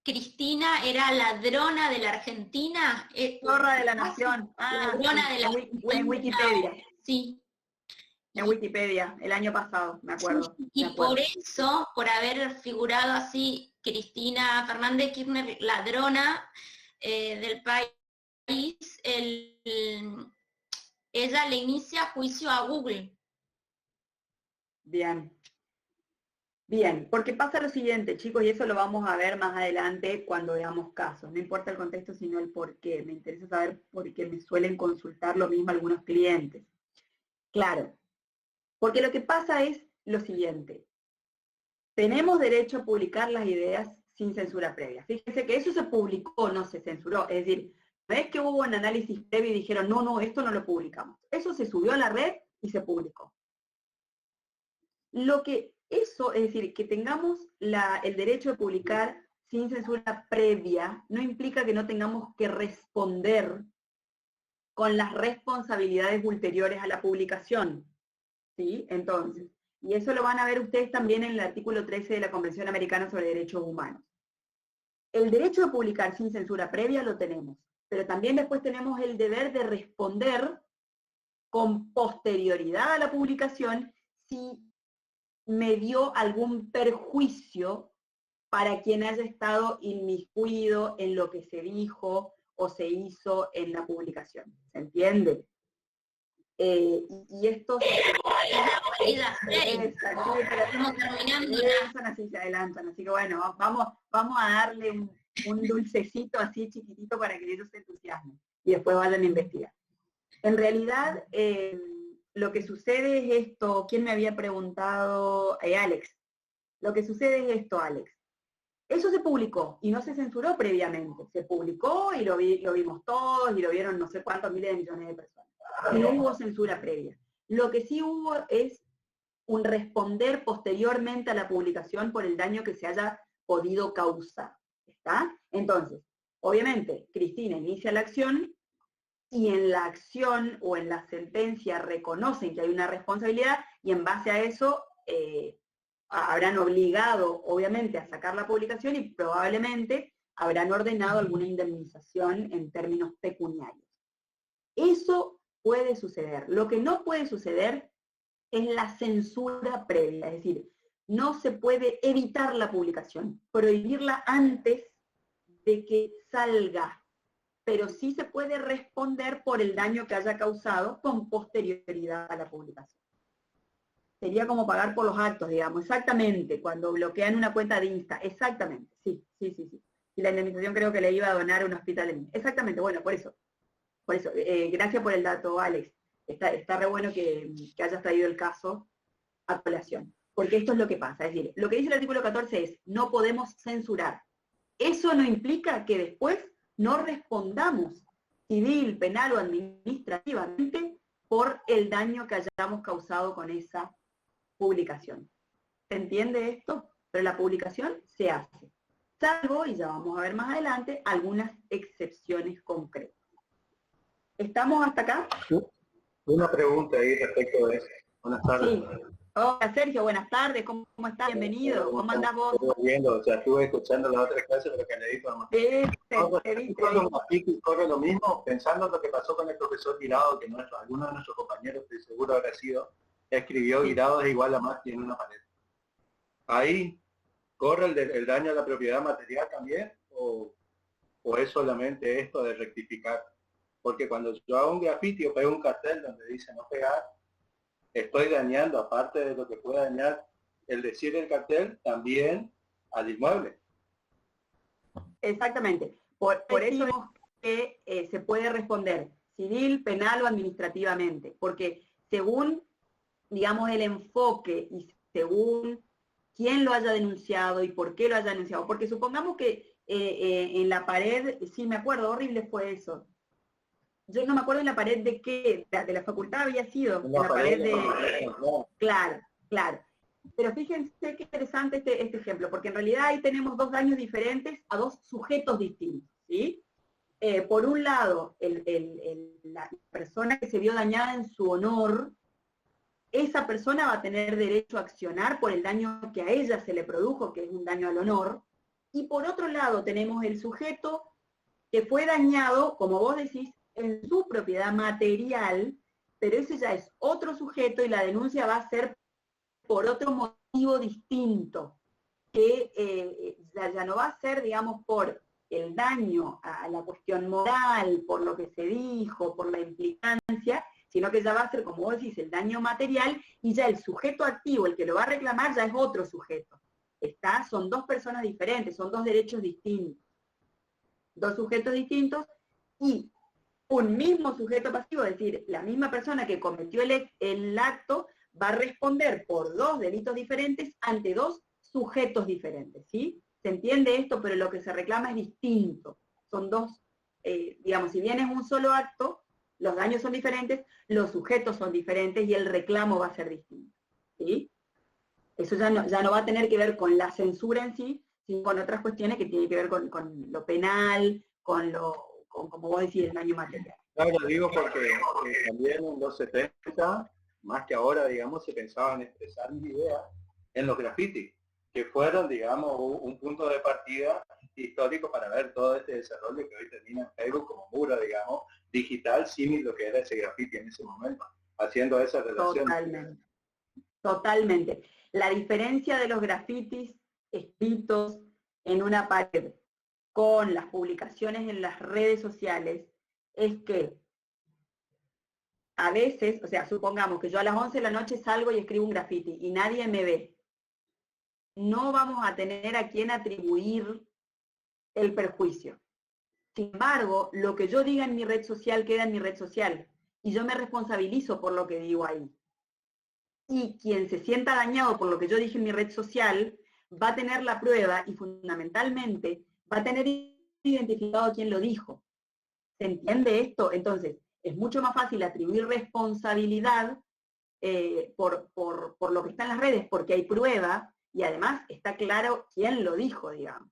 Cristina era ladrona de la Argentina. Zorra de la Nación. Ladrona de la Argentina. En Wikipedia. Sí. En Wikipedia, el año pasado, me acuerdo. Y me acuerdo. por eso, por haber figurado así Cristina Fernández Kirchner, ladrona del país, ella le inicia juicio a Google. Bien. Bien, porque pasa lo siguiente, chicos, y eso lo vamos a ver más adelante cuando veamos casos. No importa el contexto, sino el por qué. Me interesa saber por qué me suelen consultar lo mismo algunos clientes. Claro, porque lo que pasa es lo siguiente. Tenemos derecho a publicar las ideas sin censura previa. Fíjense que eso se publicó, no se censuró. Es decir, no es que hubo un análisis previo y dijeron, no, esto no lo publicamos. Eso se subió a la red y se publicó. Eso, es decir, que tengamos el derecho de publicar sin censura previa, no implica que no tengamos que responder con las responsabilidades ulteriores a la publicación. ¿Sí? Entonces, y eso lo van a ver ustedes también en el artículo 13 de la Convención Americana sobre Derechos Humanos. El derecho de publicar sin censura previa lo tenemos, pero también después tenemos el deber de responder con posterioridad a la publicación si me dio algún perjuicio para quien haya estado inmiscuido en lo que se dijo o se hizo en la publicación. ¿Se entiende? Y esto... así se adelantan, así que bueno, vamos a darle un dulcecito así chiquitito para que ellos se entusiasmen y después vayan a investigar. En realidad, lo que sucede es esto. ¿Quién me había preguntado? Alex. Lo que sucede es esto, Alex. Eso se publicó y no se censuró previamente. Se publicó y lo vimos todos y lo vieron no sé cuántos miles de millones de personas. Y no hubo censura previa. Lo que sí hubo es un responder posteriormente a la publicación por el daño que se haya podido causar. ¿Está? Entonces, obviamente, Cristina inicia la acción y en la acción o en la sentencia reconocen que hay una responsabilidad y en base a eso habrán obligado, obviamente, a sacar la publicación y probablemente habrán ordenado alguna indemnización en términos pecuniarios. Eso puede suceder. Lo que no puede suceder es la censura previa, es decir, no se puede evitar la publicación, prohibirla antes de que salga, pero sí se puede responder por el daño que haya causado con posterioridad a la publicación. Sería como pagar por los actos, digamos, exactamente, cuando bloquean una cuenta de Insta, exactamente, sí. Y la indemnización creo que le iba a donar a un hospital en... Exactamente, bueno, por eso, gracias por el dato, Alex. Está re bueno que hayas traído el caso a colación, porque esto es lo que pasa, es decir, lo que dice el artículo 14 es, no podemos censurar. Eso no implica que después no respondamos civil, penal o administrativamente por el daño que hayamos causado con esa publicación. ¿Se entiende esto? Pero la publicación se hace, salvo, y ya vamos a ver más adelante, algunas excepciones concretas. ¿Estamos hasta acá? Una pregunta ahí respecto de eso. Buenas tardes. Sí. Hola Sergio, buenas tardes, ¿cómo estás? Bienvenido, ¿cómo andás vos? Estuve viendo, o sea, estuve escuchando las otras clases, pero que le di por más. Corre lo mismo, pensando en lo que pasó con el profesor Guirado, que algunos de nuestros compañeros, que seguro habrá sido, escribió Guirado es igual a más que en una pared. ¿Ahí corre el daño a la propiedad material también? ¿O es solamente esto de rectificar? Porque cuando yo hago un grafiti o pego un cartel donde dice no pegar, estoy dañando, aparte de lo que puede dañar el decir el cartel, también al inmueble. Exactamente. Por eso es que se puede responder civil, penal o administrativamente. Porque según, digamos, el enfoque y según quién lo haya denunciado y por qué lo haya denunciado. Porque supongamos que en la pared, sí me acuerdo, horrible fue eso. Yo no me acuerdo en la pared de qué, de la facultad había sido, en la pared de... Claro. Pero fíjense qué interesante este ejemplo, porque en realidad ahí tenemos dos daños diferentes a dos sujetos distintos, ¿sí? Por un lado, la persona que se vio dañada en su honor, esa persona va a tener derecho a accionar por el daño que a ella se le produjo, que es un daño al honor, y por otro lado tenemos el sujeto que fue dañado, como vos decís, en su propiedad material, pero ese ya es otro sujeto y la denuncia va a ser por otro motivo distinto, que ya no va a ser, digamos, por el daño a la cuestión moral, por lo que se dijo, por la implicancia, sino que ya va a ser, como vos decís, el daño material, y ya el sujeto activo, el que lo va a reclamar, ya es otro sujeto. Son dos personas diferentes, son dos derechos distintos, dos sujetos distintos, y un mismo sujeto pasivo, es decir, la misma persona que cometió el acto, va a responder por dos delitos diferentes ante dos sujetos diferentes, ¿sí? Se entiende esto, pero lo que se reclama es distinto. Son dos, digamos, si bien es un solo acto, los daños son diferentes, los sujetos son diferentes y el reclamo va a ser distinto, ¿sí? Eso ya no va a tener que ver con la censura en sí, sino con otras cuestiones que tienen que ver con lo penal, con como vos decís, el daño material. Claro, lo digo porque también en los 70, más que ahora, digamos, se pensaba en expresar mi idea en los grafitis, que fueron, digamos, un punto de partida histórico para ver todo este desarrollo que hoy termina en Facebook como muro, digamos, digital, símil lo que era ese grafiti en ese momento, haciendo esa relación. Totalmente. Totalmente. La diferencia de los grafitis escritos en una pared con las publicaciones en las redes sociales es que a veces, o sea, supongamos que yo a las 11 de la noche salgo y escribo un grafiti y nadie me ve. No vamos a tener a quién atribuir el perjuicio. Sin embargo, lo que yo diga en mi red social queda en mi red social y yo me responsabilizo por lo que digo ahí. Y quien se sienta dañado por lo que yo dije en mi red social va a tener la prueba y fundamentalmente va a tener identificado quién lo dijo. ¿Se entiende esto? Entonces, es mucho más fácil atribuir responsabilidad por lo que está en las redes, porque hay prueba y además está claro quién lo dijo, digamos.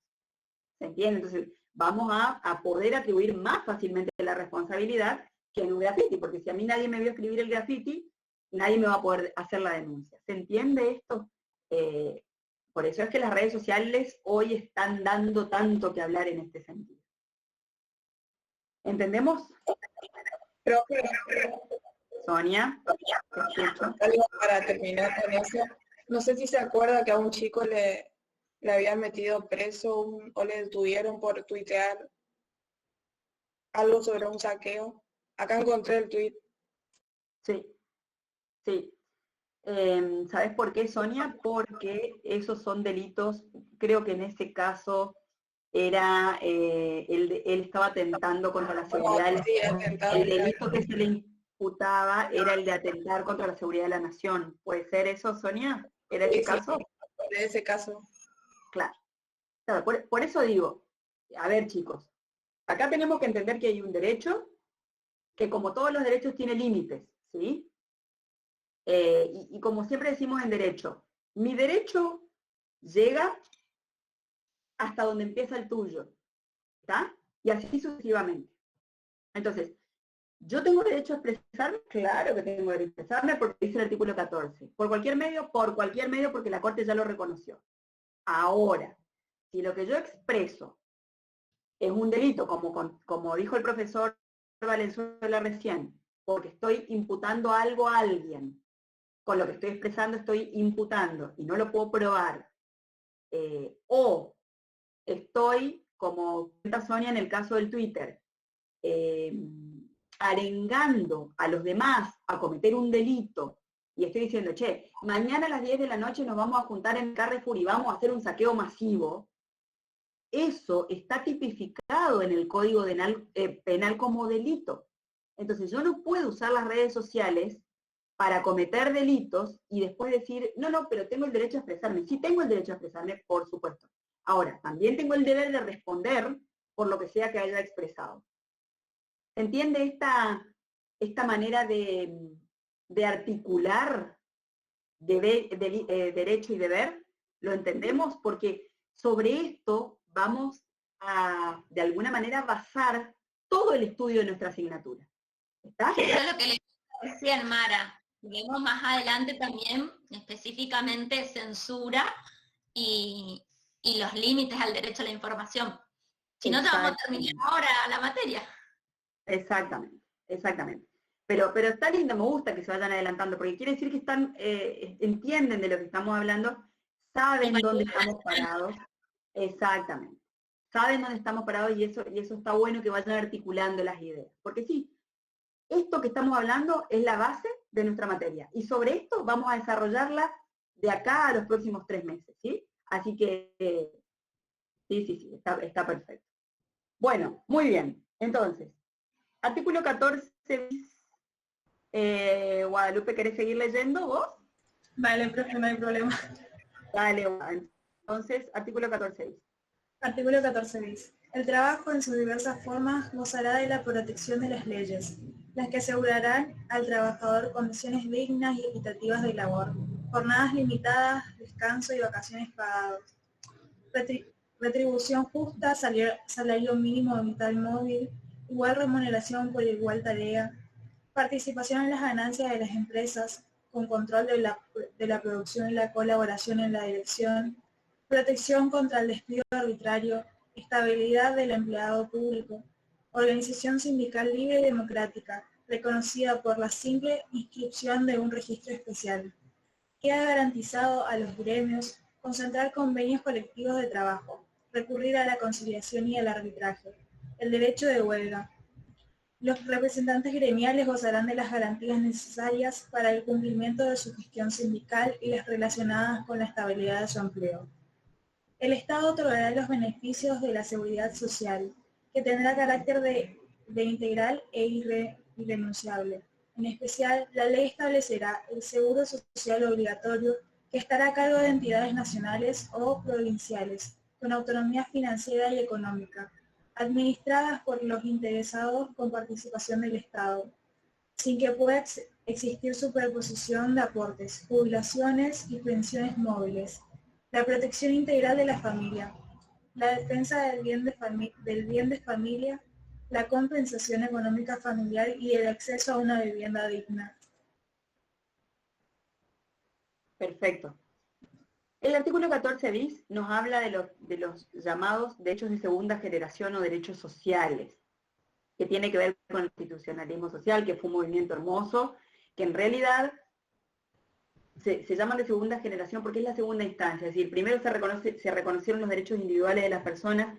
¿Se entiende? Entonces, vamos a poder atribuir más fácilmente la responsabilidad que en un graffiti, porque si a mí nadie me vio escribir el graffiti, nadie me va a poder hacer la denuncia. ¿Se entiende esto? Por eso es que las redes sociales hoy están dando tanto que hablar en este sentido. ¿Entendemos? Profe, Sonia, te escucho. algo para terminar con eso. No sé si se acuerda que a un chico le habían metido preso o le detuvieron por tuitear algo sobre un saqueo. Acá encontré el tuit. Sí, sí. ¿Sabes por qué, Sonia? Porque esos son delitos, creo que en ese caso era, él estaba atentando contra la seguridad, Sí, atentado. el delito que se le imputaba era el de atentar contra la seguridad de la nación. ¿Puede ser eso, Sonia? ¿Era ese Sí, caso? de ese caso. Claro. Claro, por eso digo, a ver chicos, acá tenemos que entender que hay un derecho que como todos los derechos tiene límites, ¿sí? Y como siempre decimos en derecho, mi derecho llega hasta donde empieza el tuyo, ¿está? Y así sucesivamente. Entonces, ¿yo tengo derecho a expresarme? Claro que tengo derecho a expresarme porque dice el artículo 14. Por cualquier medio, porque la Corte ya lo reconoció. Ahora, si lo que yo expreso es un delito, como dijo el profesor Valenzuela recién, porque estoy imputando algo a alguien, con lo que estoy expresando estoy imputando y no lo puedo probar, o estoy, como cuenta Sonia en el caso del Twitter, arengando a los demás a cometer un delito, y estoy diciendo, che, mañana a las 10 de la noche nos vamos a juntar en Carrefour y vamos a hacer un saqueo masivo, eso está tipificado en el Código Penal como delito. Entonces yo no puedo usar las redes sociales para cometer delitos y después decir, no, pero tengo el derecho a expresarme. Sí tengo el derecho a expresarme, por supuesto. Ahora, también tengo el deber de responder por lo que sea que haya expresado. ¿Se entiende esta manera de articular derecho y deber? ¿Lo entendemos? Porque sobre esto vamos a, de alguna manera, basar todo el estudio de nuestra asignatura. ¿Está? Eso es lo que le decía en Mara. Vemos más adelante también específicamente censura y los límites al derecho a la información. Si no, ya vamos a terminar ahora la materia. Exactamente, exactamente. Pero está lindo, me gusta que se vayan adelantando, porque quiere decir que entienden de lo que estamos hablando, saben dónde estamos parados. Exactamente. Saben dónde estamos parados y eso está bueno que vayan articulando las ideas. Porque sí, esto que estamos hablando es la base de nuestra materia. Y sobre esto vamos a desarrollarla de acá a los próximos 3 meses, ¿sí? Así que, sí, está perfecto. Bueno, muy bien. Entonces, artículo 14 bis. Guadalupe, ¿querés seguir leyendo vos? Vale, profe, no hay problema. Dale, entonces, artículo 14 bis. Artículo 14 bis. El trabajo en sus diversas formas gozará de la protección de las leyes, las que asegurarán al trabajador condiciones dignas y equitativas de labor, jornadas limitadas, descanso y vacaciones pagados, retribución justa, salario mínimo vital móvil, igual remuneración por igual tarea, participación en las ganancias de las empresas, con control de la producción y la colaboración en la dirección, protección contra el despido arbitrario, estabilidad del empleado público, organización sindical libre y democrática, reconocida por la simple inscripción de un registro especial. Queda garantizado a los gremios concentrar convenios colectivos de trabajo, recurrir a la conciliación y al arbitraje, el derecho de huelga. Los representantes gremiales gozarán de las garantías necesarias para el cumplimiento de su gestión sindical y las relacionadas con la estabilidad de su empleo. El Estado otorgará los beneficios de la seguridad social, que tendrá carácter de integral e irrenunciable. En especial, la ley establecerá el seguro social obligatorio que estará a cargo de entidades nacionales o provinciales, con autonomía financiera y económica, administradas por los interesados con participación del Estado, sin que pueda existir superposición de aportes, jubilaciones y pensiones móviles, la protección integral de la familia, la defensa del bien de familia, la compensación económica familiar y el acceso a una vivienda digna. Perfecto. El artículo 14 bis nos habla de los llamados derechos de segunda generación o derechos sociales, que tiene que ver con el institucionalismo social, que fue un movimiento hermoso, que en realidad se llaman de segunda generación porque es la segunda instancia, es decir, primero se reconocieron los derechos individuales de las personas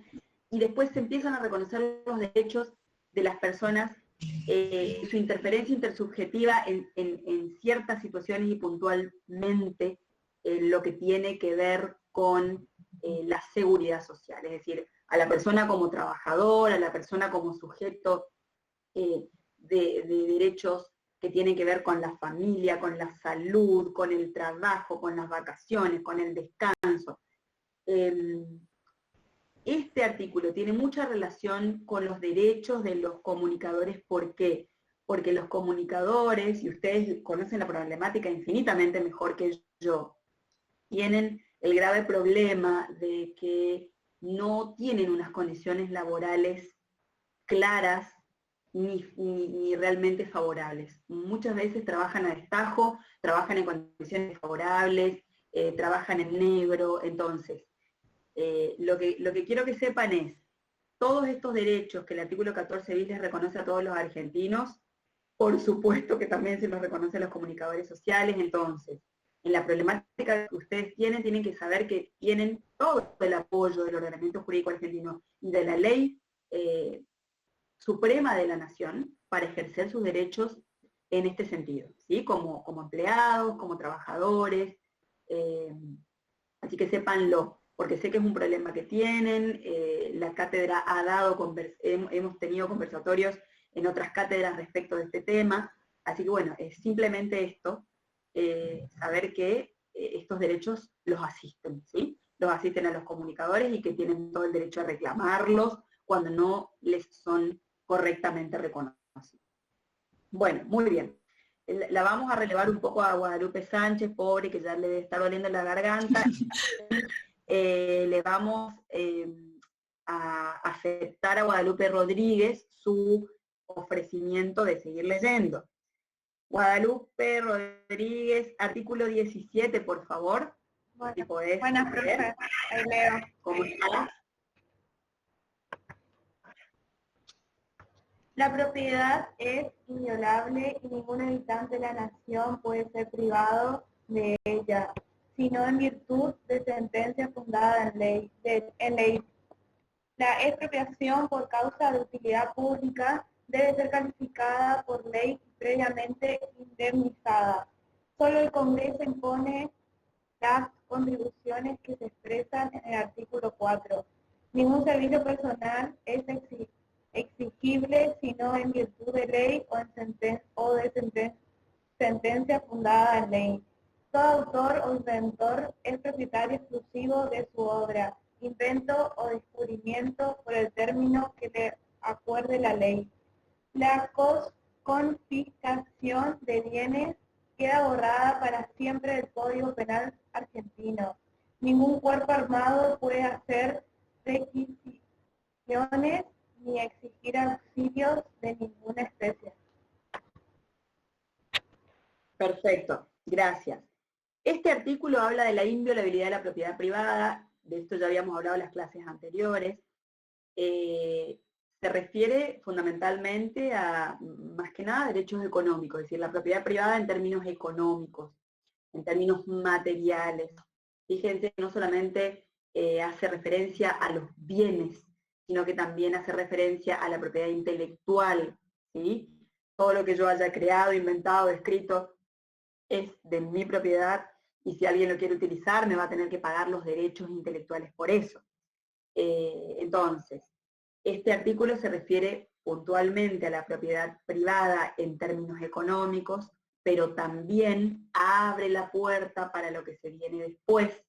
y después se empiezan a reconocer los derechos de las personas, su interferencia intersubjetiva en ciertas situaciones y puntualmente lo que tiene que ver con la seguridad social, es decir, a la persona como trabajador, a la persona como sujeto de derechos que tienen que ver con la familia, con la salud, con el trabajo, con las vacaciones, con el descanso. Este artículo tiene mucha relación con los derechos de los comunicadores. ¿Por qué? Porque los comunicadores, y ustedes conocen la problemática infinitamente mejor que yo, tienen el grave problema de que no tienen unas condiciones laborales claras ni realmente favorables. Muchas veces trabajan a destajo, trabajan en condiciones desfavorables, trabajan en negro. Entonces, lo que quiero que sepan es, todos estos derechos que el artículo 14 bis les reconoce a todos los argentinos, por supuesto que también se los reconoce a los comunicadores sociales. Entonces, en la problemática que ustedes tienen que saber que tienen todo el apoyo del ordenamiento jurídico argentino y de la ley suprema de la nación para ejercer sus derechos en este sentido, ¿sí? Como empleados, como trabajadores, así que sépanlo, porque sé que es un problema que tienen. La cátedra ha dado, hemos tenido conversatorios en otras cátedras respecto de este tema, así que bueno, es simplemente esto, saber que estos derechos los asisten, ¿sí? Los asisten a los comunicadores y que tienen todo el derecho a reclamarlos cuando no les son correctamente reconocidos. Bueno, muy bien. La vamos a relevar un poco a Guadalupe Sánchez, pobre, que ya le debe estar doliendo la garganta. Le vamos a aceptar a Guadalupe Rodríguez su ofrecimiento de seguir leyendo. Guadalupe Rodríguez, artículo 17, por favor. Bueno, si podés buenas, leer. profe. Ahí leo. ¿Cómo estás? La propiedad es inviolable y ningún habitante de la nación puede ser privado de ella, sino en virtud de sentencia fundada en ley. La expropiación por causa de utilidad pública debe ser calificada por ley y previamente indemnizada. Solo el Congreso impone las contribuciones que se expresan en el artículo 4. Ningún servicio personal es exigible sino en virtud de ley o de sentencia fundada en ley. Todo autor o inventor es propietario exclusivo de su obra, invento o descubrimiento por el término que le acuerde la ley. La confiscación de bienes queda borrada para siempre del Código Penal argentino. Ningún cuerpo armado puede hacer requisiciones ni exigir auxilios de ninguna especie. Perfecto, gracias. Este artículo habla de la inviolabilidad de la propiedad privada, de esto ya habíamos hablado en las clases anteriores. Se refiere fundamentalmente a, más que nada, derechos económicos, es decir, la propiedad privada en términos económicos, en términos materiales. Fíjense que no solamente hace referencia a los bienes, sino que también hace referencia a la propiedad intelectual, ¿sí? Todo lo que yo haya creado, inventado, escrito, es de mi propiedad, y si alguien lo quiere utilizar, me va a tener que pagar los derechos intelectuales por eso. Entonces, este artículo se refiere puntualmente a la propiedad privada en términos económicos, pero también abre la puerta para lo que se viene después,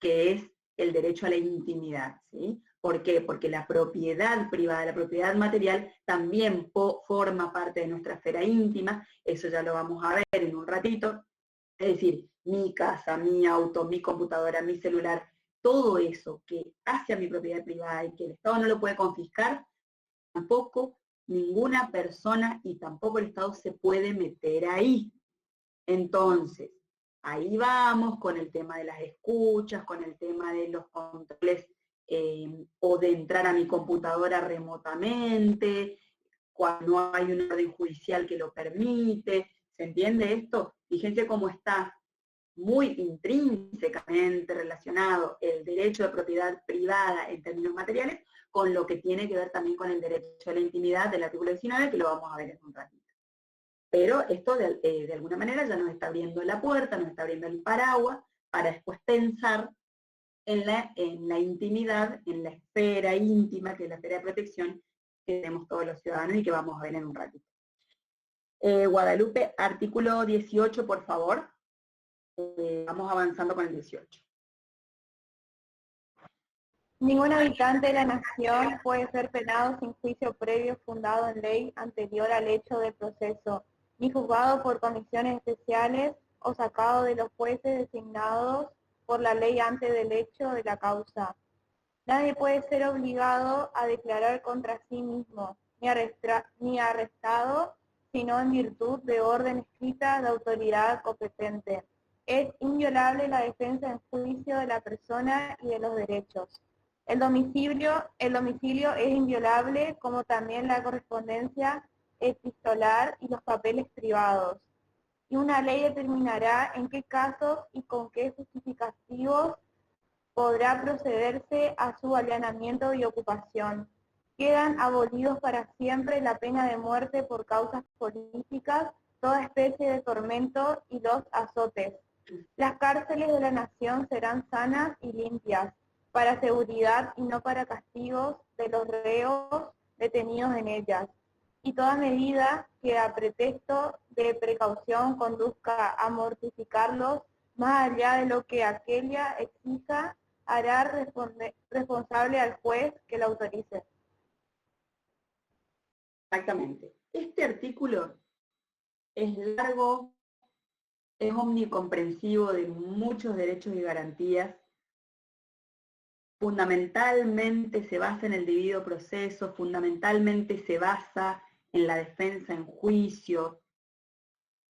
que es el derecho a la intimidad, ¿sí? ¿Por qué? Porque la propiedad privada, la propiedad material, también forma parte de nuestra esfera íntima, eso ya lo vamos a ver en un ratito, es decir, mi casa, mi auto, mi computadora, mi celular, todo eso que hace a mi propiedad privada y que el Estado no lo puede confiscar, tampoco ninguna persona y tampoco el Estado se puede meter ahí. Entonces, ahí vamos con el tema de las escuchas, con el tema de los controles o de entrar a mi computadora remotamente, cuando no hay una orden judicial que lo permite. ¿Se entiende esto? Fíjense cómo está muy intrínsecamente relacionado el derecho de propiedad privada en términos materiales con lo que tiene que ver también con el derecho a la intimidad del artículo 19, que lo vamos a ver en un ratito. Pero esto de alguna manera ya nos está abriendo la puerta, nos está abriendo el paraguas para después pensar en la intimidad, en la esfera íntima, que es la esfera de protección que tenemos todos los ciudadanos y que vamos a ver en un ratito. Guadalupe, artículo 18, por favor. Vamos avanzando con el 18. Ningún habitante de la nación puede ser penado sin juicio previo fundado en ley anterior al hecho del proceso, ni juzgado por comisiones especiales o sacado de los jueces designados por la ley antes del hecho de la causa. Nadie puede ser obligado a declarar contra sí mismo, ni arrestado, sino en virtud de orden escrita de autoridad competente. Es inviolable la defensa en juicio de la persona y de los derechos. El domicilio es inviolable, como también la correspondencia epistolar y los papeles privados. Y una ley determinará en qué casos y con qué justificativos podrá procederse a su allanamiento y ocupación. Quedan abolidos para siempre la pena de muerte por causas políticas, toda especie de tormento y los azotes. Las cárceles de la nación serán sanas y limpias, para seguridad y no para castigos de los reos detenidos en ellas. Y toda medida que a pretexto de precaución conduzca a mortificarlos, más allá de lo que aquella exija, hará responsable al juez que la autorice. Exactamente. Este artículo es largo, es omnicomprensivo de muchos derechos y garantías. Fundamentalmente se basa en el debido proceso, fundamentalmente se basa en la defensa en juicio,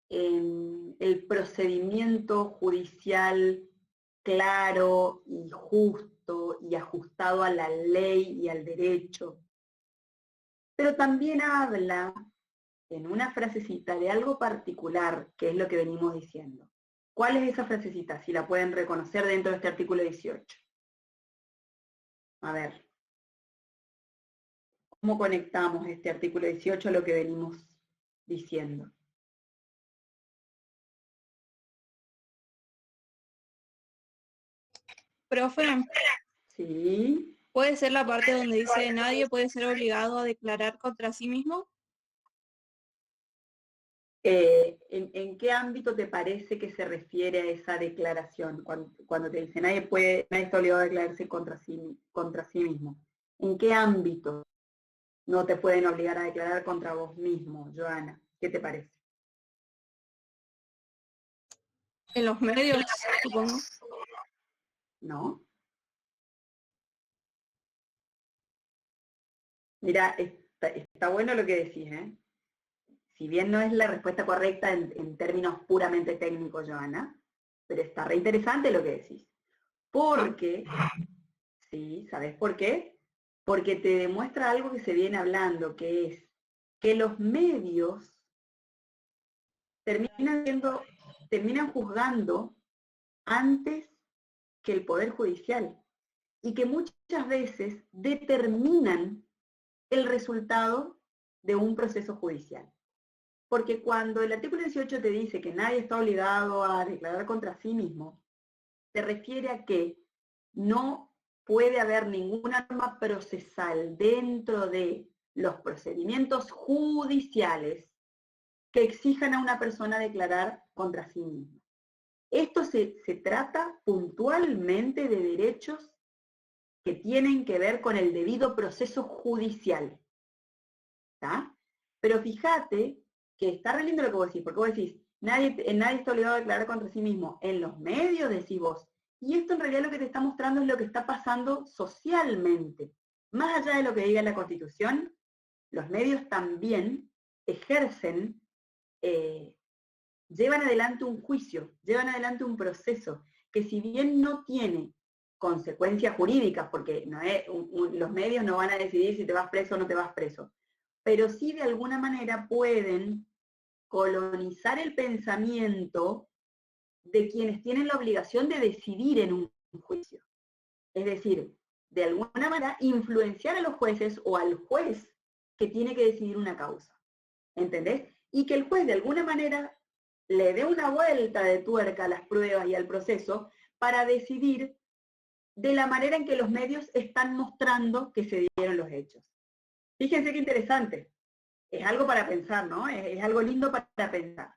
en el procedimiento judicial claro y justo y ajustado a la ley y al derecho. pero también habla en una frasecita de algo particular, que es lo que venimos diciendo. ¿Cuál es esa frasecita? Si la pueden reconocer dentro de este artículo 18. A ver. ¿Cómo conectamos este artículo 18 a lo que venimos diciendo? Profe, Sí. ¿puede ser la parte donde dice nadie puede ser obligado a declarar contra sí mismo? ¿En qué ámbito te parece que se refiere a esa declaración? Cuando te dice nadie está obligado a declararse contra sí mismo. ¿En qué ámbito no te pueden obligar a declarar contra vos mismo, Joana? ¿Qué te parece? En los medios, supongo. ¿No? Mira, está bueno lo que decís, ¿eh? Si bien no es la respuesta correcta en términos puramente técnicos, Joana, pero está re interesante lo que decís. Porque, sí, ¿sabés por qué? Porque te demuestra algo que se viene hablando, que es que los medios terminan juzgando antes que el Poder Judicial y que muchas veces determinan el resultado de un proceso judicial. Porque cuando el artículo 18 te dice que nadie está obligado a declarar contra sí mismo, se refiere a que no puede haber ninguna norma procesal dentro de los procedimientos judiciales que exijan a una persona declarar contra sí misma. Esto se trata puntualmente de derechos que tienen que ver con el debido proceso judicial. ¿Está? Pero fíjate que está re lindo lo que vos decís, porque vos decís, nadie está obligado a declarar contra sí mismo. En los medios decís vos. Y esto en realidad lo que te está mostrando es lo que está pasando socialmente. Más allá de lo que diga la Constitución, los medios también ejercen, llevan adelante un juicio, llevan adelante un proceso, que si bien no tiene consecuencias jurídicas, porque no es, los medios no van a decidir si te vas preso o no te vas preso, pero sí de alguna manera pueden colonizar el pensamiento de quienes tienen la obligación de decidir en un juicio. Es decir, de alguna manera influenciar a los jueces o al juez que tiene que decidir una causa. ¿Entendés? Y que el juez de alguna manera le dé una vuelta de tuerca a las pruebas y al proceso para decidir de la manera en que los medios están mostrando que se dieron los hechos. Fíjense qué interesante. Es algo para pensar, ¿no? Es algo lindo para pensar.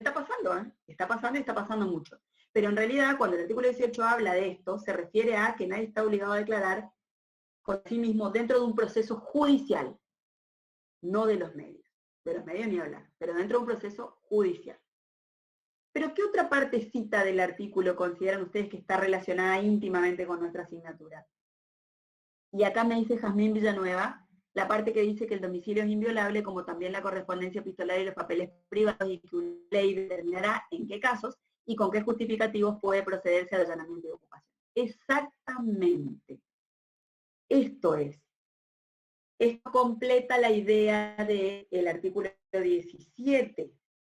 Está pasando, ¿eh? Está pasando y está pasando mucho. Pero en realidad, cuando el artículo 18 habla de esto, se refiere a que nadie está obligado a declarar con sí mismo dentro de un proceso judicial, no de los medios. De los medios ni hablar, pero dentro de un proceso judicial. Pero ¿qué otra partecita del artículo consideran ustedes que está relacionada íntimamente con nuestra asignatura? Y acá me dice Jazmín Villanueva, la parte que dice que el domicilio es inviolable, como también la correspondencia epistolaria y los papeles privados, y que una ley determinará en qué casos y con qué justificativos puede procederse al allanamiento de ocupación. Exactamente. Esto es. Esto completa la idea del artículo 17.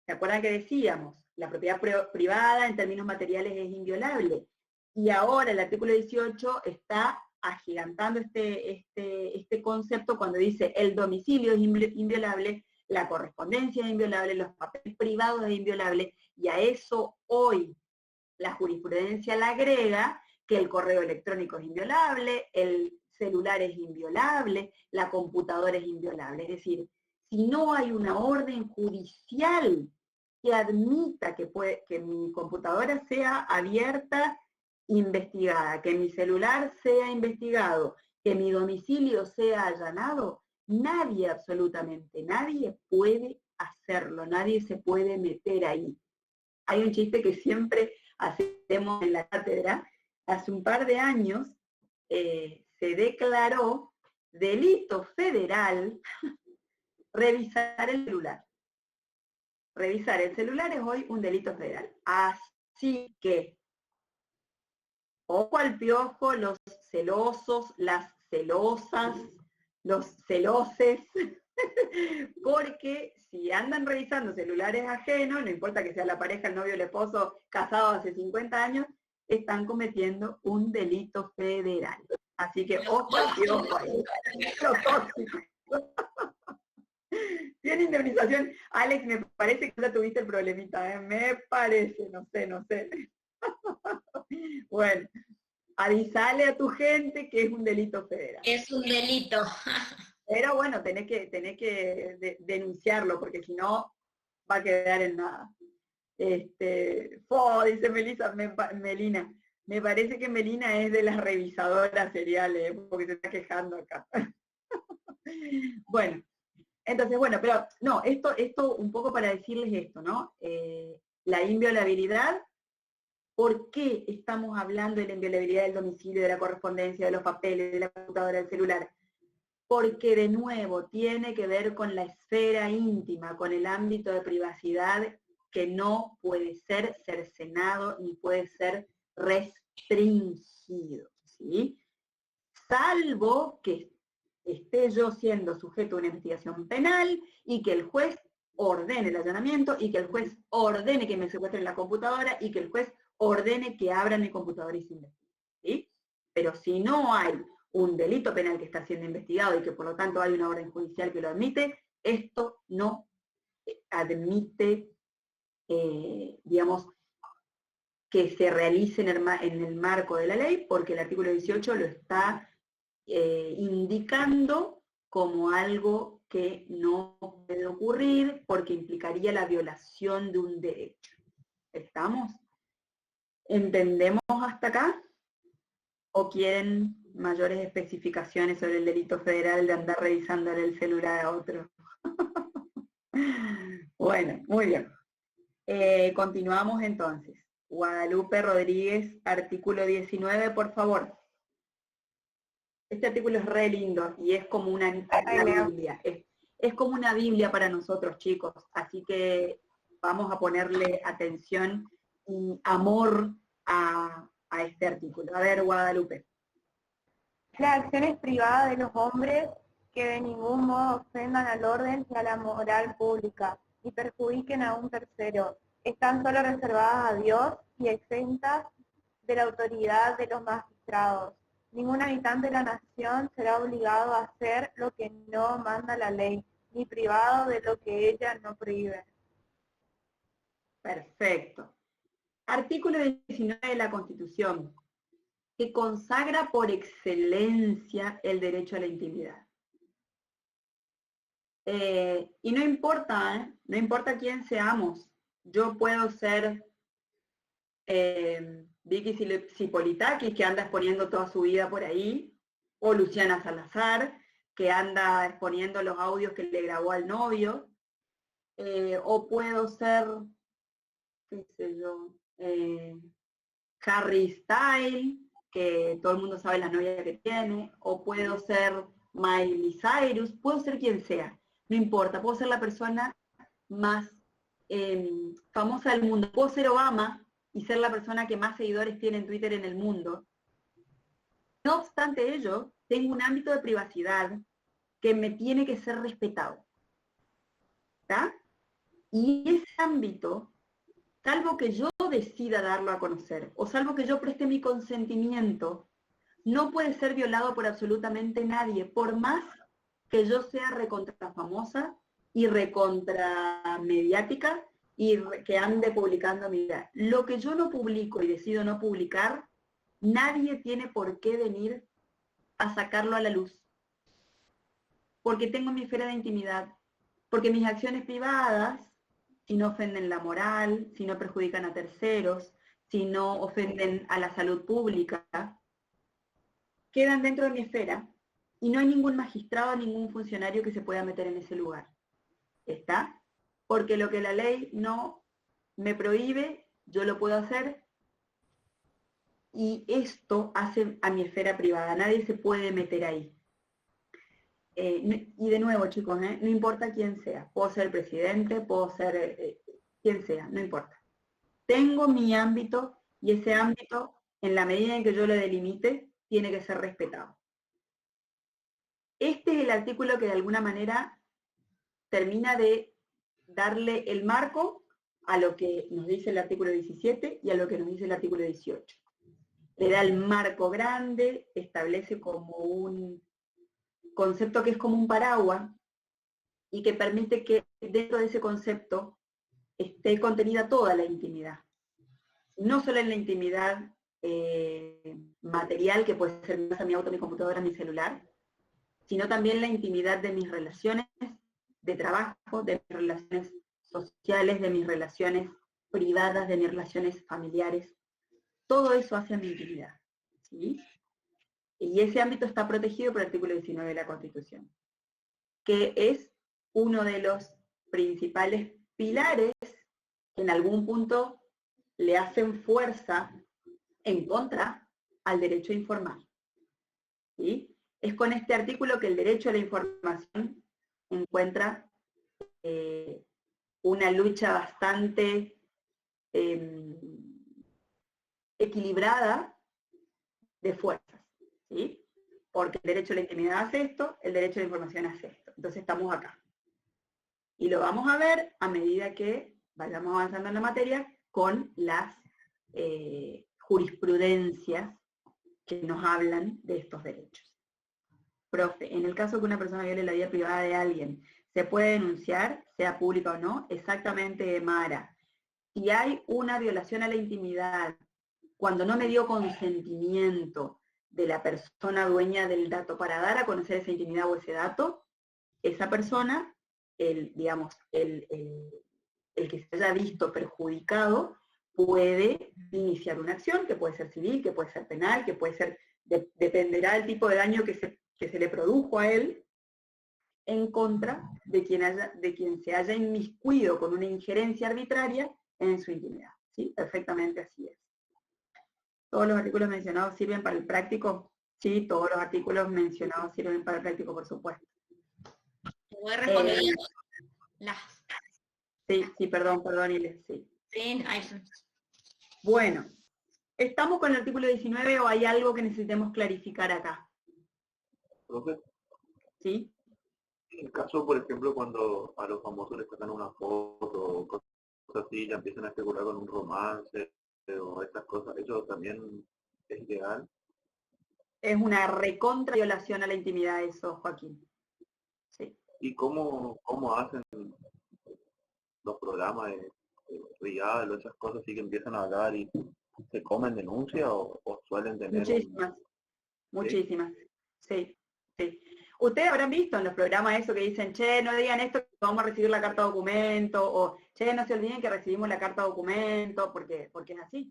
¿Se acuerdan que decíamos? La propiedad privada en términos materiales es inviolable. Y ahora el artículo 18 está agigantando este concepto cuando dice el domicilio es inviolable, la correspondencia es inviolable, los papeles privados es inviolable, y a eso hoy la jurisprudencia le agrega que el correo electrónico es inviolable, el celular es inviolable, la computadora es inviolable. Es decir, si no hay una orden judicial que admita que mi computadora sea abierta, investigada, que mi celular sea investigado, que mi domicilio sea allanado, nadie, absolutamente nadie puede hacerlo, nadie se puede meter ahí. Hay un chiste que siempre hacemos en la cátedra. Hace un par de años se declaró delito federal revisar el celular. Revisar el celular es hoy un delito federal. Así que, ojo al piojo, los celosos, las celosas, los celoses, porque si andan revisando celulares ajenos, no importa que sea la pareja, el novio, el esposo, casado hace 50 años, están cometiendo un delito federal. Así que ojo y ojo ahí. Los tóxicos. Tiene indemnización. Alex, me parece que ya tuviste el problemita, ¿eh? Me parece, no sé. Bueno, avisale a tu gente que es un delito federal. Es un delito. Pero bueno, tenés que denunciarlo, porque si no, va a quedar en nada. Dice Melina, me parece que Melina es de las revisadoras seriales, porque se está quejando acá. Bueno, entonces, bueno, pero no, esto un poco para decirles esto, ¿no? La inviolabilidad, ¿por qué estamos hablando de la inviolabilidad del domicilio, de la correspondencia, de los papeles, de la computadora, del celular? Porque de nuevo tiene que ver con la esfera íntima, con el ámbito de privacidad que no puede ser cercenado ni puede ser restringido, ¿sí? Salvo que esté yo siendo sujeto a una investigación penal y que el juez ordene el allanamiento y que el juez ordene que me secuestren la computadora y que el juez ordene que abran mi computadora y se investigue, ¿sí? Pero si no hay un delito penal que está siendo investigado y que por lo tanto hay una orden judicial que lo admite, esto no admite, digamos, que se realice en el marco de la ley, porque el artículo 18 lo está indicando como algo que no puede ocurrir porque implicaría la violación de un derecho. ¿Estamos? ¿Entendemos hasta acá? ¿O quieren mayores especificaciones sobre el delito federal de andar revisándole el celular a otro? Bueno, muy bien. Continuamos entonces. Guadalupe Rodríguez, artículo 19, por favor. Este artículo es re lindo y es como una Biblia. Es como una Biblia para nosotros, chicos. Así que vamos a ponerle atención y amor a este artículo. A ver, Guadalupe. Las acciones privadas de los hombres que de ningún modo ofendan al orden y a la moral pública y perjudiquen a un tercero, están solo reservadas a Dios y exentas de la autoridad de los magistrados. Ningún habitante de la nación será obligado a hacer lo que no manda la ley, ni privado de lo que ella no prohíbe. Perfecto. Artículo 19 de la Constitución, que consagra por excelencia el derecho a la intimidad. Y no importa, no importa quién seamos. Yo puedo ser Vicky Cipolitakis, que anda exponiendo toda su vida por ahí, o Luciana Salazar, que anda exponiendo los audios que le grabó al novio, o puedo ser, qué sé yo, Harry Styles, que todo el mundo sabe la novia que tiene, o puedo ser Miley Cyrus, puedo ser quien sea, no importa, puedo ser la persona más famosa del mundo, puedo ser Obama y ser la persona que más seguidores tiene en Twitter en el mundo. No obstante ello, tengo un ámbito de privacidad que me tiene que ser respetado, ¿está? Y ese ámbito, salvo que yo decida darlo a conocer, o salvo que yo preste mi consentimiento, no puede ser violado por absolutamente nadie, por más que yo sea recontra famosa y recontra mediática y que ande publicando mi vida. Lo que yo no publico y decido no publicar, nadie tiene por qué venir a sacarlo a la luz. Porque tengo mi esfera de intimidad, porque mis acciones privadas, si no ofenden la moral, si no perjudican a terceros, si no ofenden a la salud pública, quedan dentro de mi esfera y no hay ningún magistrado, ningún funcionario que se pueda meter en ese lugar. ¿Está? Porque lo que la ley no me prohíbe, yo lo puedo hacer y esto hace a mi esfera privada, nadie se puede meter ahí. Y de nuevo, chicos, no importa quién sea, puedo ser presidente, puedo ser quien sea, no importa. Tengo mi ámbito y ese ámbito, en la medida en que yo lo delimite, tiene que ser respetado. Este es el artículo que de alguna manera termina de darle el marco a lo que nos dice el artículo 17 y a lo que nos dice el artículo 18. Le da el marco grande, establece como un concepto que es como un paraguas y que permite que dentro de ese concepto esté contenida toda la intimidad. No solo en la intimidad material, que puede ser mi auto, mi computadora, mi celular, sino también la intimidad de mis relaciones de trabajo, de mis relaciones sociales, de mis relaciones privadas, de mis relaciones familiares. Todo eso hace a mi intimidad, ¿sí? Y ese ámbito está protegido por el artículo 19 de la Constitución, que es uno de los principales pilares que en algún punto le hacen fuerza en contra al derecho a informar, ¿sí? Es con este artículo que el derecho a la información encuentra una lucha bastante equilibrada de fuerzas, ¿sí? Porque el derecho a la intimidad hace esto, el derecho a la información hace esto. Entonces estamos acá. Y lo vamos a ver a medida que vayamos avanzando en la materia con las jurisprudencias que nos hablan de estos derechos. Profe, en el caso que una persona viole la vida privada de alguien, ¿se puede denunciar, sea pública o no? Exactamente, Mara. Si hay una violación a la intimidad, cuando no me dio consentimiento de la persona dueña del dato para dar a conocer esa intimidad o ese dato, esa persona, el que se haya visto perjudicado, puede iniciar una acción, que puede ser civil, que puede ser penal, que puede ser, dependerá del tipo de daño que se le produjo a él, en contra de quien se haya inmiscuido con una injerencia arbitraria en su intimidad. ¿Sí? Perfectamente así es. ¿Todos los artículos mencionados sirven para el práctico? Sí, todos los artículos mencionados sirven para el práctico, por supuesto. Voy respondiendo Sí, perdón, Iles, sí. Sí, bueno, ¿estamos con el artículo 19 o hay algo que necesitemos clarificar acá? Profe, ¿Sí? en el caso, por ejemplo, cuando a los famosos les sacan una foto o cosas así, ya empiezan a especular con un romance o estas cosas, ¿eso también es ilegal? Es una recontra violación a la intimidad eso, Joaquín. Sí. ¿Y cómo hacen los programas de Real o esas cosas así que empiezan a hablar y se comen denuncias o suelen tener? Muchísimas. Sí. Ustedes habrán visto en los programas eso que dicen, che, no digan esto, que vamos a recibir la carta documento, o che, no se olviden que recibimos la carta documento, porque es así.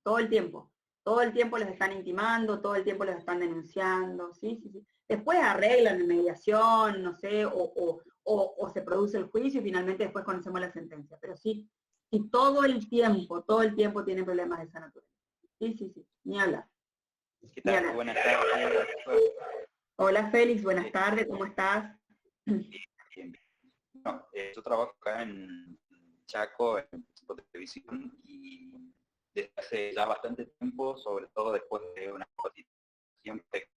Todo el tiempo los están intimando, todo el tiempo los están denunciando, sí. Después arreglan en mediación, no sé, o se produce el juicio y finalmente después conocemos la sentencia. Pero sí, y todo el tiempo tienen problemas de esa naturaleza. Sí, ni hablar. ¿Qué tal? Buenas tardes. Hola Félix, buenas tardes, ¿cómo estás? Bien. No, yo trabajo acá en Chaco, en televisión, y desde hace ya bastante tiempo, sobre todo después de una exposición de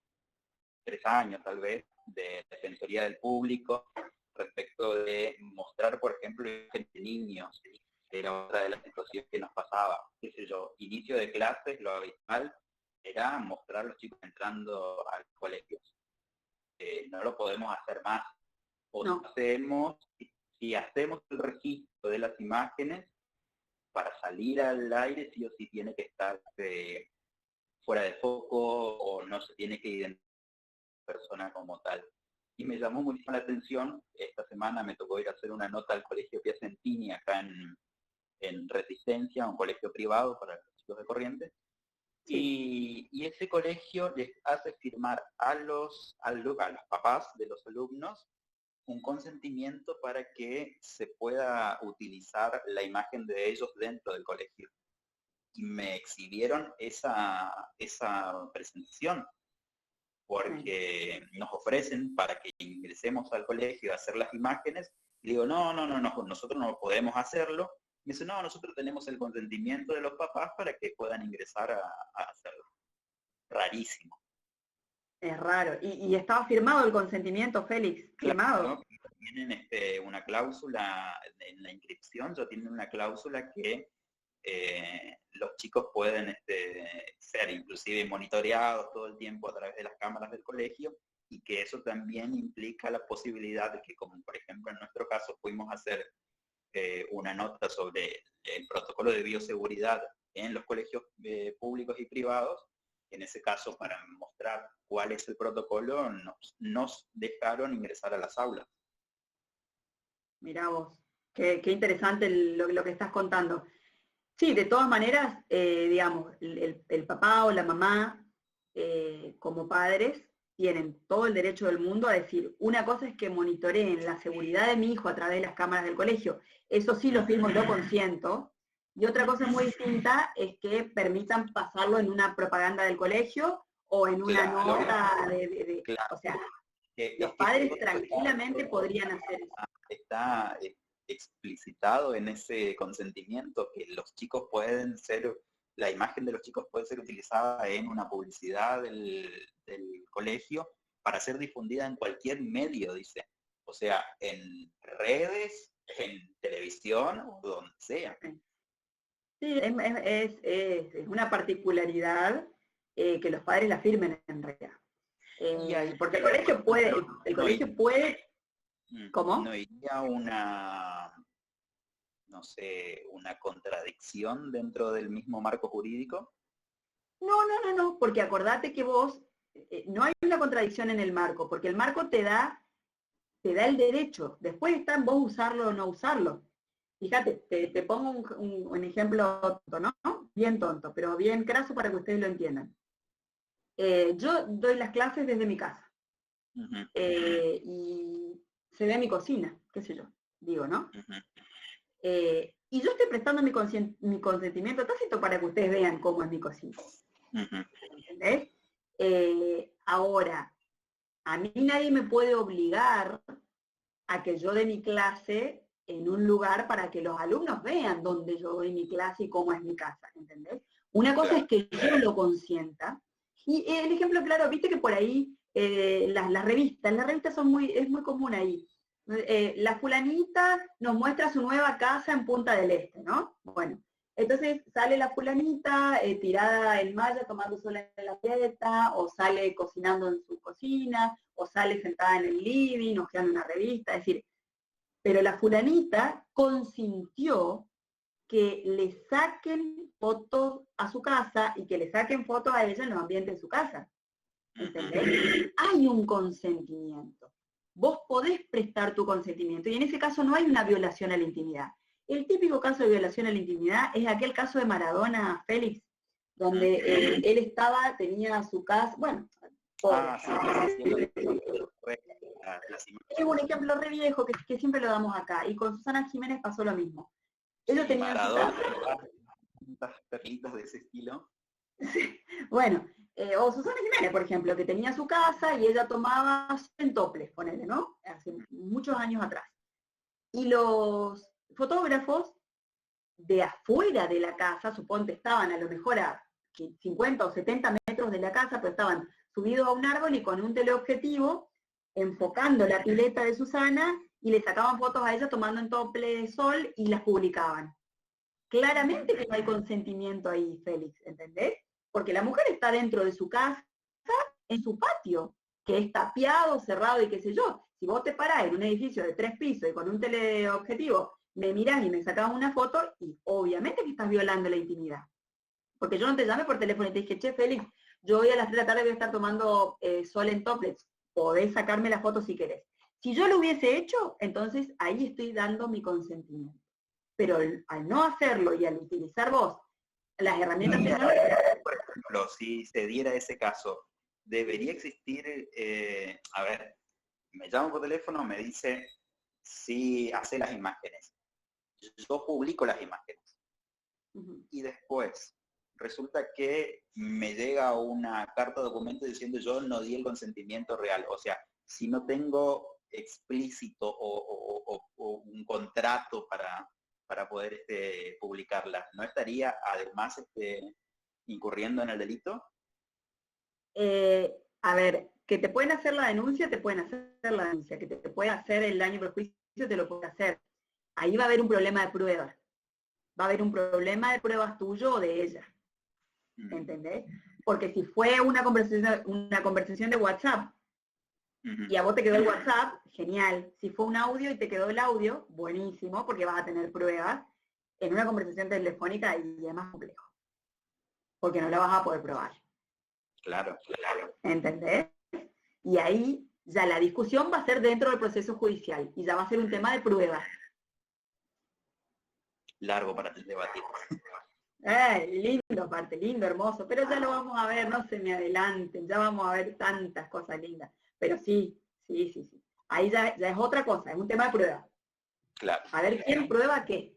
3 años tal vez, de Defensoría del Público, respecto de mostrar, por ejemplo, de niños, que era otra de las situaciones que nos pasaba. Qué sé yo, inicio de clases, lo habitual era mostrar a los chicos entrando a los colegios. No lo podemos hacer más. Si hacemos el registro de las imágenes, para salir al aire sí o sí tiene que estar fuera de foco o no se tiene que identificar a la persona como tal. Y me llamó muchísimo la atención, esta semana me tocó ir a hacer una nota al Colegio Piacentini acá en Resistencia, un colegio privado para los chicos de Corrientes. Sí. Y ese colegio les hace firmar a los papás de los alumnos un consentimiento para que se pueda utilizar la imagen de ellos dentro del colegio. Y me exhibieron esa presentación, porque nos ofrecen para que ingresemos al colegio a hacer las imágenes, y digo, no, nosotros no podemos hacerlo. Me dice, no, nosotros tenemos el consentimiento de los papás para que puedan ingresar a hacerlo. Rarísimo. Es raro. Y estaba firmado el consentimiento, Félix, firmado. Claro, ¿no? Tienen una cláusula en la inscripción, ya tienen una cláusula que los chicos pueden ser inclusive monitoreados todo el tiempo a través de las cámaras del colegio, y que eso también implica la posibilidad de que, como por ejemplo en nuestro caso fuimos a hacer una nota sobre el protocolo de bioseguridad en los colegios públicos y privados. En ese caso, para mostrar cuál es el protocolo, nos dejaron ingresar a las aulas. Mirá vos, qué interesante lo que estás contando. Sí, de todas maneras, digamos, el papá o la mamá, como padres, tienen todo el derecho del mundo a decir, una cosa es que monitoreen la seguridad de mi hijo a través de las cámaras del colegio, eso sí lo firmo y lo consiento, y otra cosa muy distinta es que permitan pasarlo en una propaganda del colegio o en una nota o sea, los padres tranquilamente podrían hacer eso. Está explicitado en ese consentimiento que los chicos pueden ser, la imagen de los chicos puede ser utilizada en una publicidad del colegio para ser difundida en cualquier medio, dice. O sea, en redes, en televisión o donde sea. Sí, es una particularidad que los padres la firmen en realidad. Porque el colegio puede, ¿cómo? ¿No iría una contradicción dentro del mismo marco jurídico? No, porque acordate que vos, no hay una contradicción en el marco, porque el marco te da el derecho, después está en vos usarlo o no usarlo. Fíjate, te pongo un ejemplo tonto, ¿no? Bien tonto, pero bien craso para que ustedes lo entiendan. Yo doy las clases desde mi casa, y se ve mi cocina, qué sé yo, digo, ¿no? Y yo estoy prestando mi consentimiento tácito para que ustedes vean cómo es mi cocina. ¿Entendés? Ahora, a mí nadie me puede obligar a que yo dé mi clase en un lugar para que los alumnos vean dónde yo doy mi clase y cómo es mi casa, ¿entendés? Una cosa es que yo lo consienta, y el ejemplo claro, viste que por ahí las revistas es muy común ahí. La fulanita nos muestra su nueva casa en Punta del Este, ¿no? Bueno, entonces sale la fulanita tirada en malla tomando sol en la pileta, o sale cocinando en su cocina, o sale sentada en el living, hojeando una revista, es decir, pero la fulanita consintió que le saquen fotos a su casa y que le saquen fotos a ella en los ambientes de su casa. ¿Entendés? Hay un consentimiento. Vos podés prestar tu consentimiento y en ese caso no hay una violación a la intimidad. El típico caso de violación a la intimidad es aquel caso de Maradona, Félix, donde él tenía su casa, bueno, es un ejemplo re viejo que siempre lo damos acá, y con Susana Jiménez pasó lo mismo. Ellos tenían Maradona, perlitas de ese estilo. Sí, bueno, o Susana Jiménez, por ejemplo, que tenía su casa y ella tomaba en toples, ponele, ¿no? Hace muchos años atrás. Y los fotógrafos de afuera de la casa, suponte estaban a lo mejor a 50 o 70 metros de la casa, pero estaban subidos a un árbol y con un teleobjetivo enfocando la pileta de Susana y le sacaban fotos a ella tomando en tople de sol y las publicaban. Claramente que no hay consentimiento ahí, Félix, ¿entendés? Porque la mujer está dentro de su casa, en su patio, que es tapiado, cerrado y qué sé yo. Si vos te parás en un edificio de 3 pisos y con un teleobjetivo me mirás y me sacás una foto, y obviamente que estás violando la intimidad. Porque yo no te llamé por teléfono y te dije, che, Félix, yo hoy a las 3 de la tarde voy a estar tomando sol en toplets, podés sacarme la foto si querés. Si yo lo hubiese hecho, entonces ahí estoy dando mi consentimiento. Pero al no hacerlo y al utilizar vos las herramientas tecnológicas... Por ejemplo, si se diera ese caso, debería existir, a ver, me llaman por teléfono, me dice, sí, hace las imágenes. Yo publico las imágenes. Y después resulta que me llega una carta de documento diciendo yo no di el consentimiento real. O sea, si no tengo explícito o un contrato para poder publicarla, ¿no estaría además incurriendo en el delito? A ver, que te pueden hacer la denuncia, te pueden hacer la denuncia, que te puede hacer el daño y perjuicio, te lo puede hacer. Ahí va a haber un problema de pruebas. Va a haber un problema de pruebas tuyo o de ella. ¿Entendés? Porque si fue una conversación de WhatsApp y a vos te quedó el WhatsApp, genial. Si fue un audio y te quedó el audio, buenísimo, porque vas a tener pruebas. En una conversación telefónica y es más complejo. Porque no la vas a poder probar. Claro. ¿Entendés? Y ahí ya la discusión va a ser dentro del proceso judicial y ya va a ser un tema de pruebas. Largo para debatir. Lindo, aparte, lindo, hermoso, pero ya lo vamos a ver, no se me adelanten, ya vamos a ver tantas cosas lindas. Pero sí. Ahí ya es otra cosa, es un tema de prueba. Claro. A ver quién prueba qué.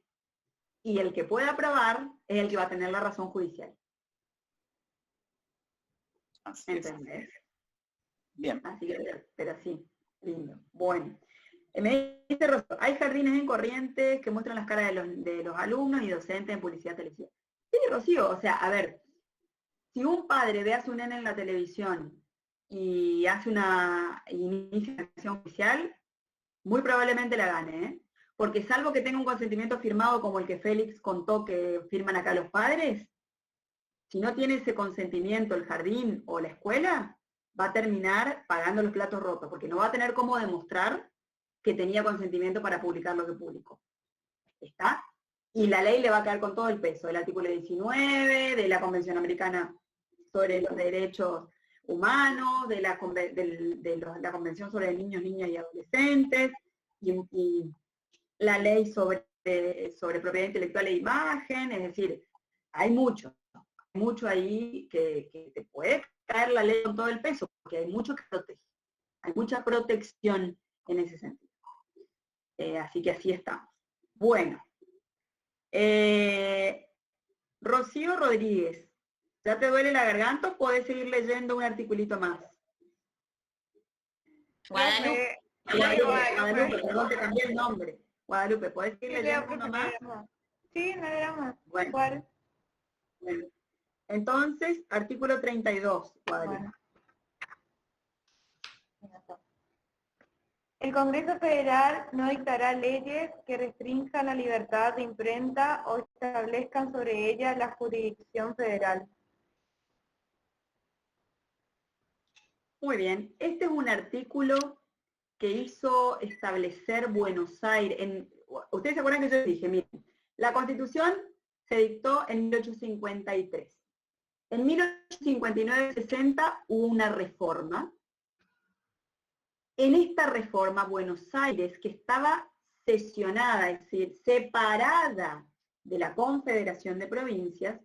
Y el que pueda probar es el que va a tener la razón judicial. Así es. ¿Entendés? Bien. Así que, pero sí, lindo. Bueno. Me dice Rocío, hay jardines en Corrientes que muestran las caras de los alumnos y docentes en publicidad televisiva. Sí, Rocío, o sea, a ver, si un padre ve a su nene en la televisión y hace una iniciación oficial, muy probablemente la gane, ¿eh? Porque salvo que tenga un consentimiento firmado como el que Félix contó que firman acá los padres, si no tiene ese consentimiento el jardín o la escuela, va a terminar pagando los platos rotos, porque no va a tener cómo demostrar que tenía consentimiento para publicar lo que publicó. ¿Está? Y la ley le va a caer con todo el peso, del artículo 19, de la Convención Americana sobre los Derechos Humanos, de la Convención sobre Niños, Niñas y Adolescentes, y la ley sobre propiedad intelectual e imagen, es decir, hay mucho ahí que te puede caer la ley con todo el peso, porque hay mucho que protege, hay mucha protección en ese sentido. Así que así estamos. Bueno. Rocío Rodríguez, ¿ya te duele la garganta o podés seguir leyendo un articulito más? Guadalupe. Guadalupe, perdón, te cambié el nombre. Guadalupe, ¿podés seguir leyendo uno más? Sí, no era más. Bueno. ¿Cuál? Bueno. Entonces, artículo 32, Guadalupe. Bueno. El Congreso Federal no dictará leyes que restrinjan la libertad de imprenta o establezcan sobre ella la jurisdicción federal. Muy bien. Este es un artículo que hizo establecer Buenos Aires. Ustedes se acuerdan que yo dije, miren, la Constitución se dictó en 1853. En 1859-60 hubo una reforma. En esta reforma, Buenos Aires, que estaba sesionada, es decir, separada de la Confederación de Provincias,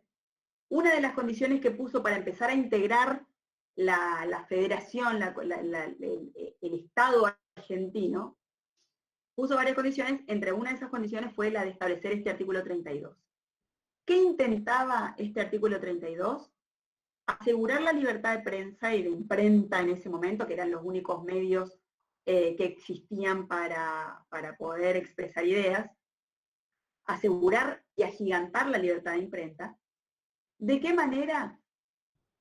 una de las condiciones que puso para empezar a integrar la federación, el Estado argentino, puso varias condiciones, entre una de esas condiciones fue la de establecer este artículo 32. ¿Qué intentaba este artículo 32? Asegurar la libertad de prensa y de imprenta en ese momento, que eran los únicos medios que existían para poder expresar ideas, asegurar y agigantar la libertad de imprenta. ¿De qué manera?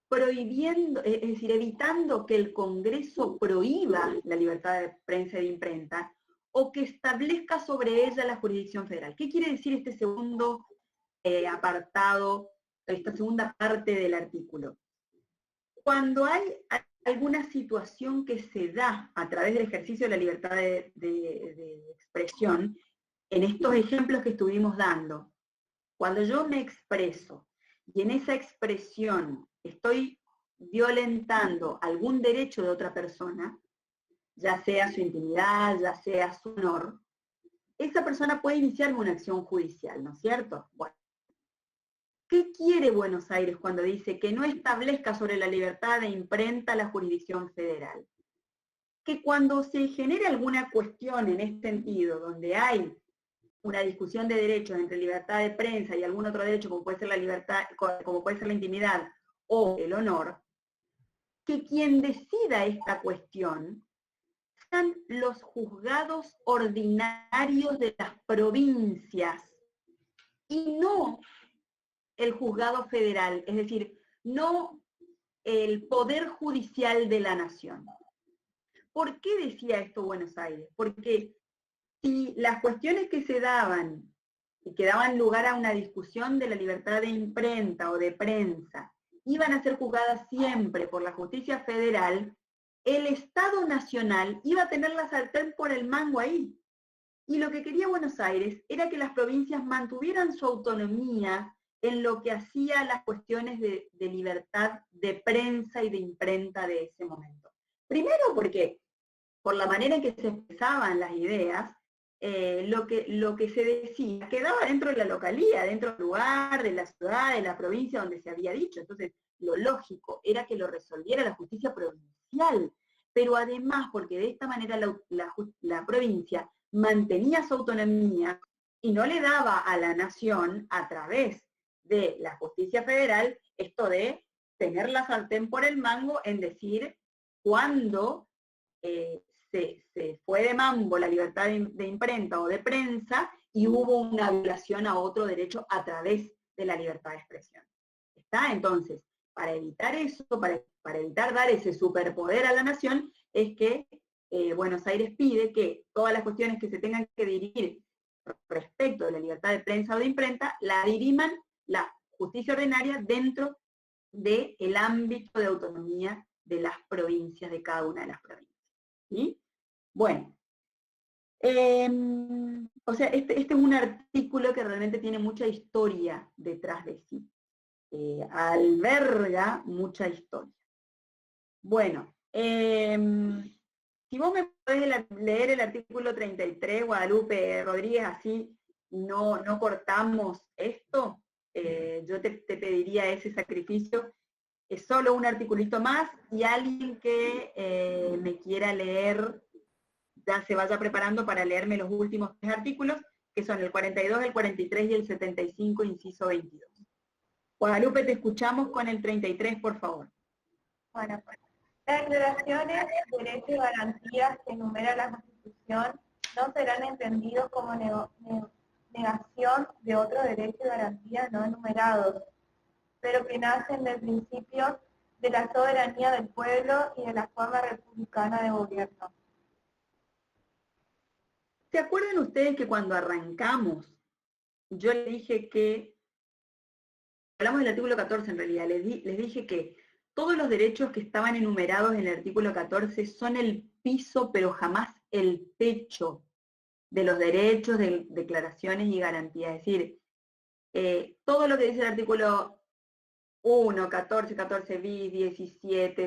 Prohibiendo, es decir, evitando que el Congreso prohíba la libertad de prensa y de imprenta o que establezca sobre ella la jurisdicción federal. ¿Qué quiere decir este segundo apartado, esta segunda parte del artículo? Cuando hay alguna situación que se da a través del ejercicio de la libertad de expresión, en estos ejemplos que estuvimos dando, cuando yo me expreso y en esa expresión estoy violentando algún derecho de otra persona, ya sea su intimidad, ya sea su honor, esa persona puede iniciarme una acción judicial, ¿no es cierto? Bueno, ¿qué quiere Buenos Aires cuando dice que no establezca sobre la libertad de imprenta la jurisdicción federal? Que cuando se genere alguna cuestión en este sentido, donde hay una discusión de derechos entre libertad de prensa y algún otro derecho, como puede ser la libertad, como puede ser la intimidad o el honor, que quien decida esta cuestión sean los juzgados ordinarios de las provincias y no el juzgado federal, es decir, no el poder judicial de la nación. ¿Por qué decía esto Buenos Aires? Porque si las cuestiones que se daban y que daban lugar a una discusión de la libertad de imprenta o de prensa, iban a ser juzgadas siempre por la justicia federal, el Estado Nacional iba a tener la sartén por el mango ahí. Y lo que quería Buenos Aires era que las provincias mantuvieran su autonomía en lo que hacía las cuestiones de libertad de prensa y de imprenta de ese momento. Primero porque, por la manera en que se expresaban las ideas, lo que se decía quedaba dentro de la localía, dentro del lugar, de la ciudad, de la provincia donde se había dicho. Entonces, lo lógico era que lo resolviera la justicia provincial, pero además porque de esta manera la provincia mantenía su autonomía y no le daba a la nación, a través de la justicia federal, esto de tener la sartén por el mango en decir cuándo se fue de mambo la libertad de imprenta o de prensa y hubo una violación a otro derecho a través de la libertad de expresión. ¿Está? Entonces, para evitar eso, para evitar dar ese superpoder a la nación, es que Buenos Aires pide que todas las cuestiones que se tengan que dirigir respecto de la libertad de prensa o de imprenta, la diriman la justicia ordinaria dentro del ámbito de autonomía de las provincias, de cada una de las provincias. ¿Sí? Bueno, o sea, este es un artículo que realmente tiene mucha historia detrás de sí. Alberga mucha historia. Bueno, si vos me podés leer el artículo 33, Guadalupe Rodríguez, así no cortamos esto, yo te pediría ese sacrificio. Es solo un articulito más, y alguien que me quiera leer, ya se vaya preparando para leerme los últimos 3 artículos, que son el 42, el 43 y el 75, inciso 22. Guadalupe, te escuchamos con el 33, por favor. Bueno, pues, las declaraciones, derechos y garantías que enumera la Constitución no serán entendidos como negación de otros derechos y garantías no enumerados, pero que nacen del principio de la soberanía del pueblo y de la forma republicana de gobierno. ¿Se acuerdan ustedes que cuando arrancamos, yo les dije que, hablamos del artículo 14 en realidad, les dije que todos los derechos que estaban enumerados en el artículo 14 son el piso, pero jamás el techo de los derechos, de declaraciones y garantías? Es decir, todo lo que dice el artículo 1, 14, 14 bis, 17,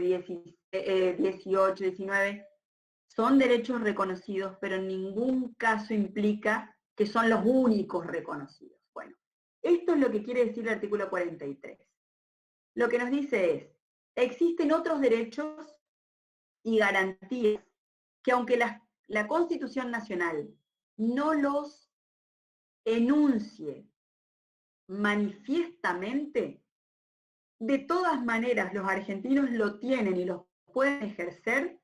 18, 19, son derechos reconocidos, pero en ningún caso implica que son los únicos reconocidos. Bueno, esto es lo que quiere decir el artículo 43. Lo que nos dice es, existen otros derechos y garantías que aunque la Constitución Nacional no los enuncie manifiestamente, de todas maneras los argentinos lo tienen y los pueden ejercer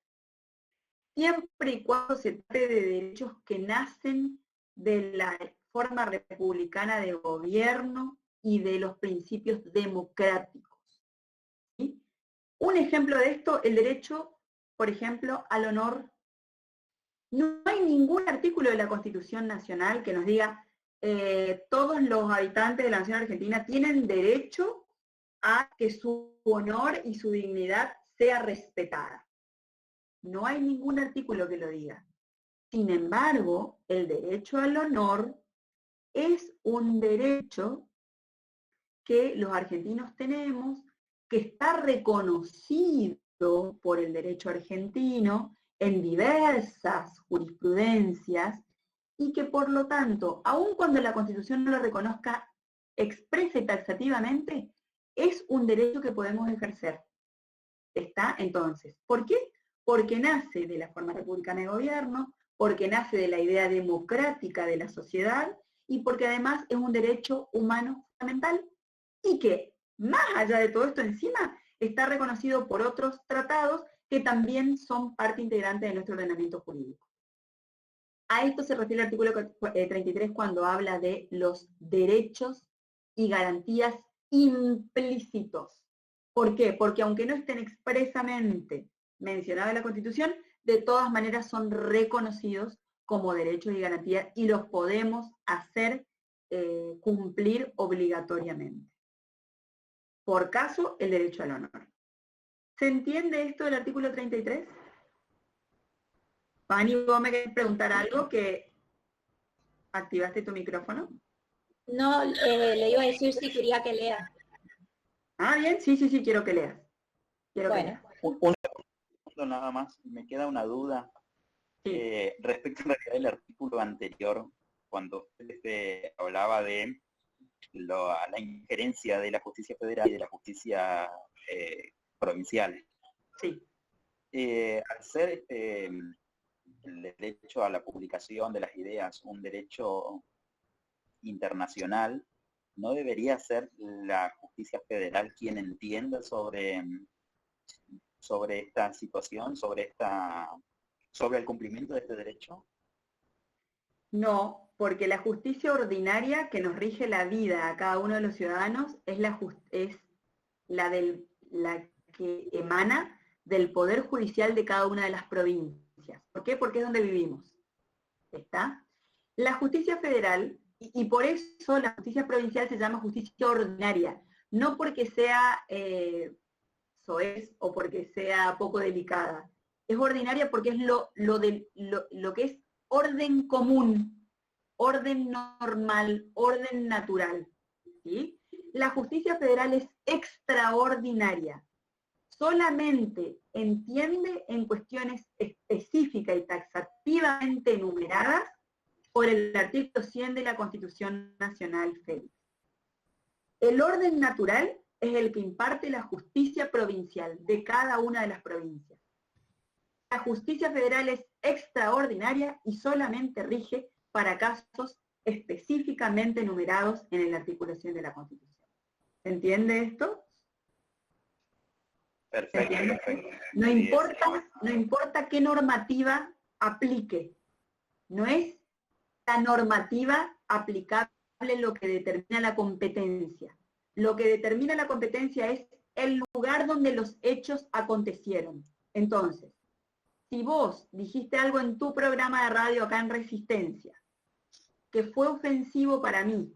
siempre y cuando se trate de derechos que nacen de la forma republicana de gobierno y de los principios democráticos. ¿Sí? Un ejemplo de esto, el derecho, por ejemplo, al honor. No hay ningún artículo de la Constitución Nacional que nos diga todos los habitantes de la nación argentina tienen derecho a que su honor y su dignidad sea respetada. No hay ningún artículo que lo diga. Sin embargo, el derecho al honor es un derecho que los argentinos tenemos, que está reconocido por el derecho argentino en diversas jurisprudencias, y que por lo tanto, aun cuando la Constitución no lo reconozca expresa y taxativamente, es un derecho que podemos ejercer. ¿Está? Entonces, ¿por qué? Porque nace de la forma republicana de gobierno, porque nace de la idea democrática de la sociedad, y porque además es un derecho humano fundamental, y que, más allá de todo esto encima, está reconocido por otros tratados que también son parte integrante de nuestro ordenamiento jurídico. A esto se refiere el artículo 33 cuando habla de los derechos y garantías implícitos. ¿Por qué? Porque aunque no estén expresamente mencionados en la Constitución, de todas maneras son reconocidos como derechos y garantías y los podemos hacer cumplir obligatoriamente. Por caso, el derecho al honor. ¿Se entiende esto del artículo 33? Fanny, ¿vos me querés preguntar algo que activaste tu micrófono? No, le iba a decir si quería que lea. Ah, bien, sí, quiero que leas. Quiero que leas. Un segundo nada más, me queda una duda. Sí. Respecto en realidad del artículo anterior, cuando usted hablaba de la injerencia de la justicia federal y de la justicia provincial. Sí. Al ser el derecho a la publicación de las ideas un derecho internacional, ¿no debería ser la justicia federal quien entienda sobre esta situación, sobre el cumplimiento de este derecho? No, porque la justicia ordinaria que nos rige la vida a cada uno de los ciudadanos es la que emana del poder judicial de cada una de las provincias. ¿Por qué? Porque es donde vivimos. ¿Está? La justicia federal, y por eso la justicia provincial se llama justicia ordinaria, no porque sea soez o porque sea poco delicada. Es ordinaria porque es lo que es orden común, orden normal, orden natural. ¿Sí? La justicia federal es extraordinaria. Solamente entiende en cuestiones específicas y taxativamente enumeradas por el artículo 100 de la Constitución Nacional Federal. El orden natural es el que imparte la justicia provincial de cada una de las provincias. La justicia federal es extraordinaria y solamente rige para casos específicamente enumerados en el artículo 100 de la Constitución. ¿Se entiende esto? Perfecto, ¿Se entiende? perfecto. No importa qué normativa aplique. No es la normativa aplicable lo que determina la competencia. Lo que determina la competencia es el lugar donde los hechos acontecieron. Entonces, si vos dijiste algo en tu programa de radio acá en Resistencia, que fue ofensivo para mí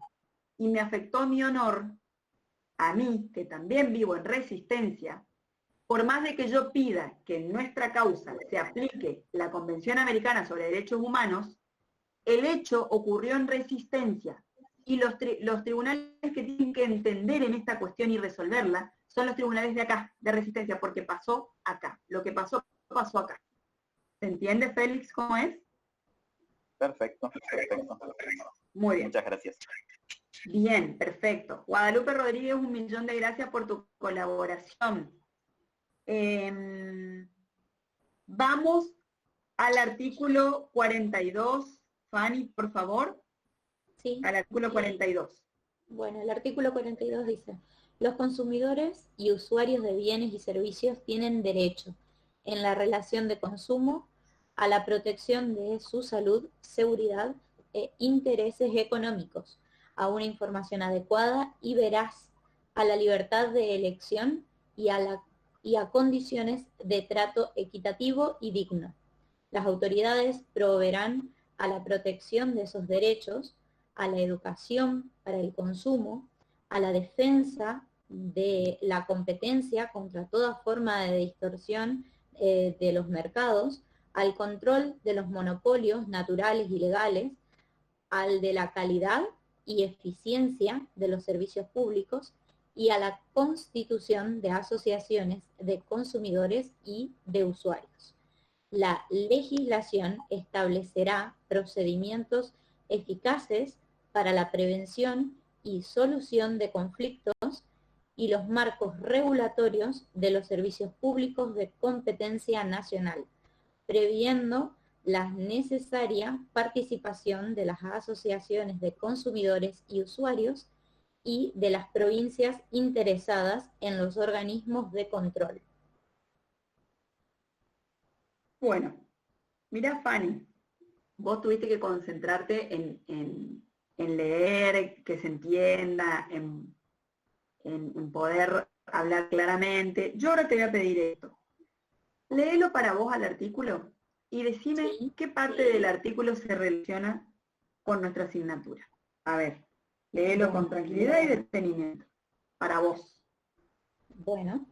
y me afectó mi honor, a mí, que también vivo en Resistencia, por más de que yo pida que en nuestra causa se aplique la Convención Americana sobre Derechos Humanos, el hecho ocurrió en Resistencia y los tribunales que tienen que entender en esta cuestión y resolverla son los tribunales de acá, de Resistencia, porque pasó acá. Lo que pasó, pasó acá. ¿Se entiende, Félix, cómo es? Perfecto. Muy bien. Muchas gracias. Bien, perfecto. Guadalupe Rodríguez, 1.000.000 de gracias por tu colaboración. Vamos al artículo 42. Fanny, por favor. Sí. Al artículo 42. Bueno, el artículo 42 dice: los consumidores y usuarios de bienes y servicios tienen derecho, en la relación de consumo, a la protección de su salud, seguridad e intereses económicos, a una información adecuada y veraz, a la libertad de elección y a condiciones de trato equitativo y digno. Las autoridades proveerán a la protección de esos derechos, a la educación para el consumo, a la defensa de la competencia contra toda forma de distorsión de los mercados, al control de los monopolios naturales y legales, al de la calidad y eficiencia de los servicios públicos y a la constitución de asociaciones de consumidores y de usuarios. La legislación establecerá procedimientos eficaces para la prevención y solución de conflictos y los marcos regulatorios de los servicios públicos de competencia nacional, previendo la necesaria participación de las asociaciones de consumidores y usuarios y de las provincias interesadas en los organismos de control. Bueno, mira, Fanny, vos tuviste que concentrarte en leer, que se entienda, en poder hablar claramente. Yo ahora te voy a pedir esto. Léelo para vos al artículo y decime qué parte del artículo se relaciona con nuestra asignatura. A ver, léelo con tranquilidad y detenimiento. Para vos. Bueno.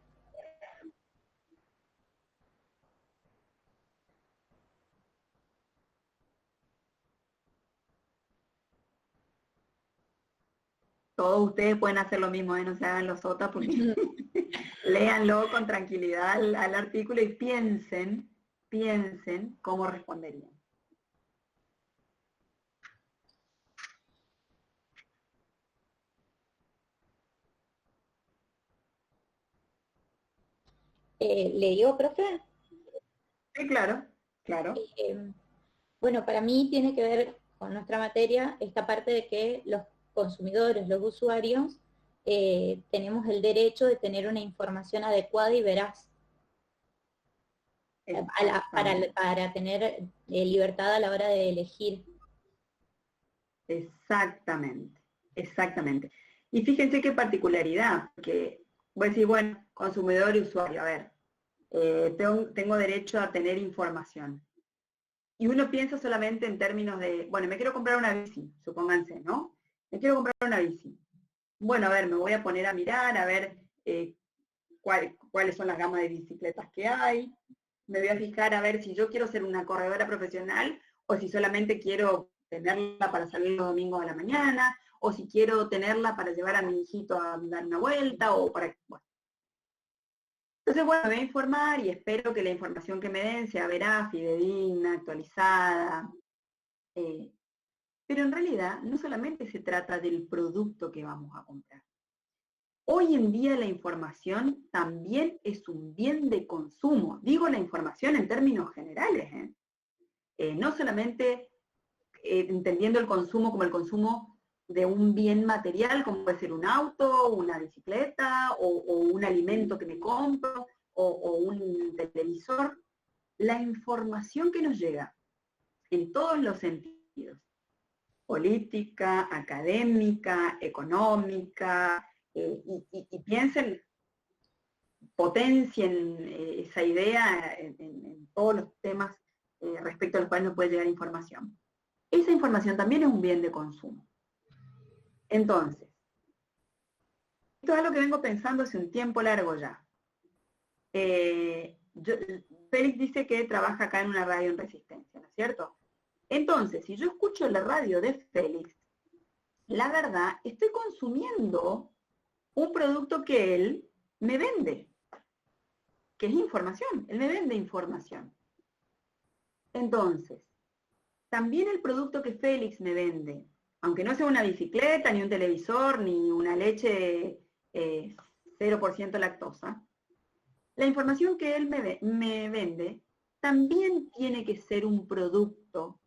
Todos ustedes pueden hacer lo mismo, no se hagan los sotas, porque léanlo con tranquilidad al artículo y piensen cómo responderían. ¿Le digo, profe? Sí, claro, claro. Bueno, para mí tiene que ver con nuestra materia esta parte de que los consumidores, los usuarios, tenemos el derecho de tener una información adecuada y veraz para tener libertad a la hora de elegir. Exactamente, exactamente. Y fíjense qué particularidad, porque voy a decir, bueno, consumidor y usuario, a ver, tengo derecho a tener información. Y uno piensa solamente en términos de, bueno, me quiero comprar una bici, supónganse, ¿no? Me quiero comprar una bici. Bueno, a ver, me voy a poner a mirar, a ver cuáles son las gamas de bicicletas que hay. Me voy a fijar a ver si yo quiero ser una corredora profesional o si solamente quiero tenerla para salir los domingos a la mañana, o si quiero tenerla para llevar a mi hijito a dar una vuelta, o para... Bueno. Entonces, bueno, me voy a informar y espero que la información que me den sea veraz, fidedigna, actualizada. Pero en realidad no solamente se trata del producto que vamos a comprar. Hoy en día la información también es un bien de consumo. Digo la información en términos generales, no solamente entendiendo el consumo como el consumo de un bien material, como puede ser un auto, una bicicleta, o un alimento que me compro, o un televisor. La información que nos llega en todos los sentidos, política, académica, económica, y piensen, potencien esa idea en todos los temas respecto a los cuales nos puede llegar información. Esa información también es un bien de consumo. Entonces, esto es algo que vengo pensando hace un tiempo largo ya. Félix dice que trabaja acá en una radio en Resistencia, ¿no es cierto? Entonces, si yo escucho la radio de Félix, la verdad, estoy consumiendo un producto que él me vende, que es información. Él me vende información. Entonces, también el producto que Félix me vende, aunque no sea una bicicleta, ni un televisor, ni una leche 0% lactosa, la información que él me vende también tiene que ser un producto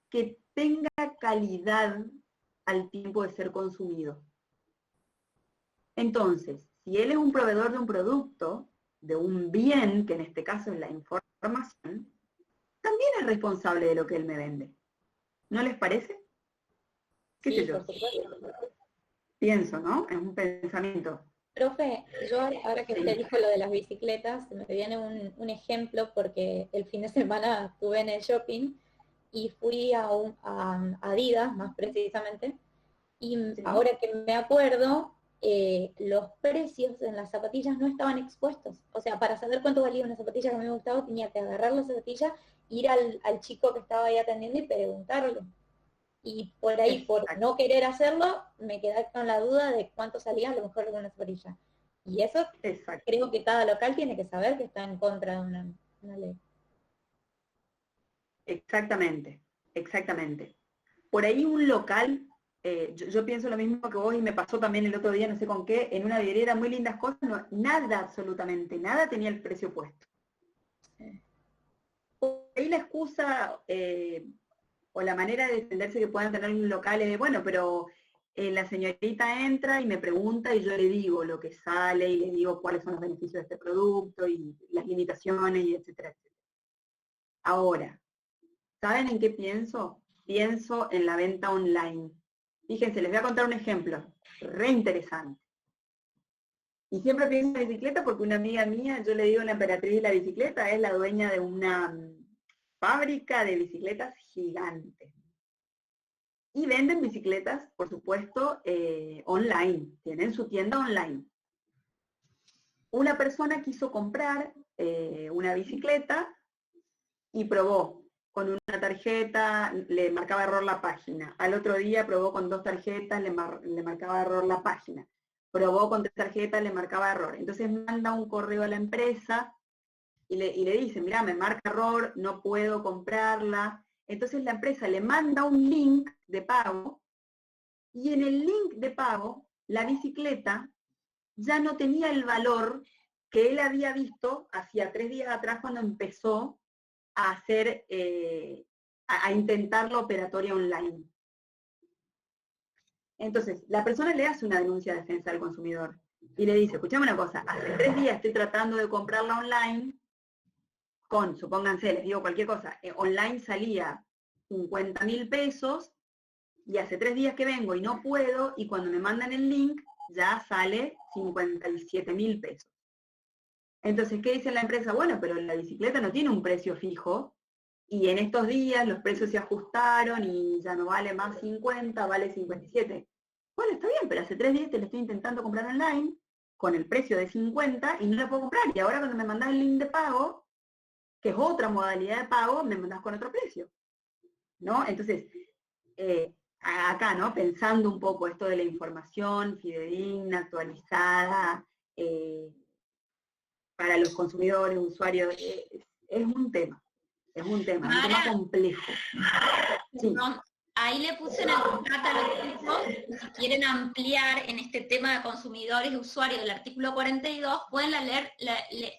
que tenga calidad al tiempo de ser consumido. Entonces, si él es un proveedor de un producto, de un bien, que en este caso es la información, también es responsable de lo que él me vende. ¿No les parece? ¿Qué sé yo? Pienso, ¿no? Es un pensamiento. Profe, yo ahora que usted dijo lo de las bicicletas, me viene un ejemplo porque el fin de semana estuve en el shopping y fui a Adidas, más precisamente, y ahora que me acuerdo, los precios en las zapatillas no estaban expuestos. O sea, para saber cuánto valía una zapatilla que a mí me gustaba, tenía que agarrar la zapatilla, ir al chico que estaba ahí atendiendo y preguntarle. Y por ahí, por no querer hacerlo, me quedé con la duda de cuánto salía a lo mejor de una zapatilla. Y eso creo que cada local tiene que saber que está en contra de una ley. Exactamente, exactamente. Por ahí un local, yo pienso lo mismo que vos y me pasó también el otro día, no sé con qué, en una vidriera muy lindas cosas, no, nada, absolutamente nada tenía el precio puesto. Por ahí la excusa o la manera de defenderse que puedan tener un local es de, bueno, pero la señorita entra y me pregunta y yo le digo lo que sale y le digo cuáles son los beneficios de este producto y las limitaciones y etcétera, etcétera. Ahora, ¿saben en qué pienso? Pienso en la venta online. Fíjense, les voy a contar un ejemplo re interesante. Y siempre pienso en bicicleta porque una amiga mía, yo le digo la emperatriz de la bicicleta, es la dueña de una fábrica de bicicletas gigantes. Y venden bicicletas, por supuesto, online, tienen su tienda online. Una persona quiso comprar una bicicleta y probó con una tarjeta, le marcaba error la página. Al otro día probó con 2 tarjetas, le marcaba error la página. Probó con 3 tarjetas, le marcaba error. Entonces manda un correo a la empresa y le dice, mira, me marca error, no puedo comprarla. Entonces la empresa le manda un link de pago y en el link de pago la bicicleta ya no tenía el valor que él había visto hacía 3 días atrás cuando empezó a hacer, a intentar la operatoria online. Entonces, la persona le hace una denuncia de defensa del consumidor y le dice, escuchame una cosa, hace 3 días estoy tratando de comprarla online con, supónganse, les digo cualquier cosa, online salía 50.000 pesos y hace 3 días que vengo y no puedo, y cuando me mandan el link ya sale 57.000 pesos. Entonces, ¿qué dice la empresa? Bueno, pero la bicicleta no tiene un precio fijo, y en estos días los precios se ajustaron y ya no vale más 50, vale 57. Bueno, está bien, pero hace 3 días te la estoy intentando comprar online con el precio de 50 y no la puedo comprar. Y ahora cuando me mandás el link de pago, que es otra modalidad de pago, me mandás con otro precio. ¿No? Entonces, acá, ¿no? Pensando un poco esto de la información fidedigna, actualizada, para los consumidores, usuarios, es un tema. Es un tema complejo. Sí. Ahí le puse en el chat a los chicos, si quieren ampliar en este tema de consumidores y usuarios del artículo 42, pueden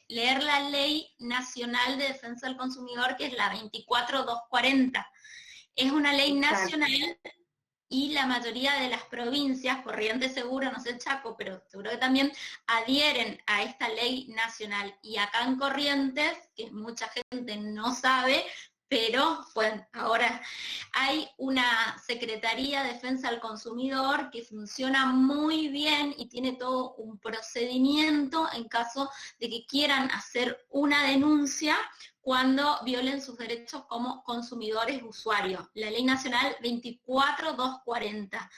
leer la Ley Nacional de Defensa del Consumidor, que es la 24240. Es una ley nacional y la mayoría de las provincias, Corrientes seguro, no sé Chaco, pero seguro que también adhieren a esta ley nacional. Y acá en Corrientes, que mucha gente no sabe, pero bueno, ahora hay una Secretaría de Defensa del Consumidor que funciona muy bien y tiene todo un procedimiento en caso de que quieran hacer una denuncia cuando violen sus derechos como consumidores usuarios. La Ley Nacional 24240.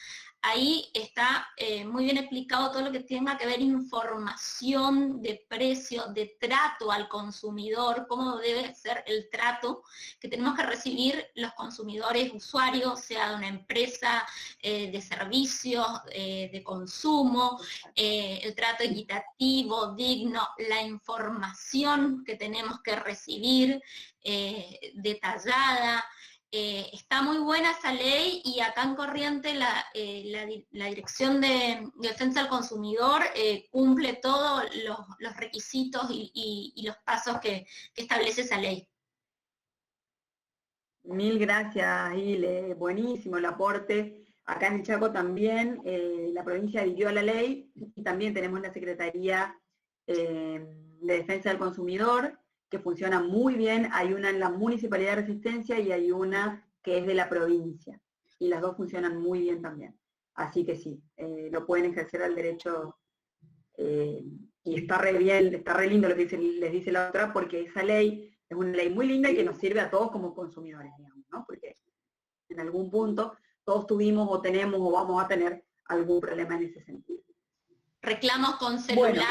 Ahí está muy bien explicado todo lo que tenga que ver información de precio, de trato al consumidor, cómo debe ser el trato que tenemos que recibir los consumidores usuarios, sea de una empresa de servicios, de consumo, el trato equitativo, digno, la información que tenemos que recibir detallada. Está muy buena esa ley y acá en Corrientes la Dirección de Defensa del Consumidor cumple todos los requisitos y los pasos que establece esa ley. Mil gracias, Ile. Buenísimo el aporte. Acá en el Chaco también la provincia adhirió a la ley y también tenemos la Secretaría de Defensa del Consumidor, que funciona muy bien. Hay una en la Municipalidad de Resistencia y hay una que es de la provincia. Y las dos funcionan muy bien también. Así que sí, lo pueden ejercer al derecho. Y está re bien, está re lindo lo que les dice la otra, porque esa ley es una ley muy linda y que nos sirve a todos como consumidores, digamos, ¿no? Porque en algún punto todos tuvimos o tenemos o vamos a tener algún problema en ese sentido. Reclamos con celular,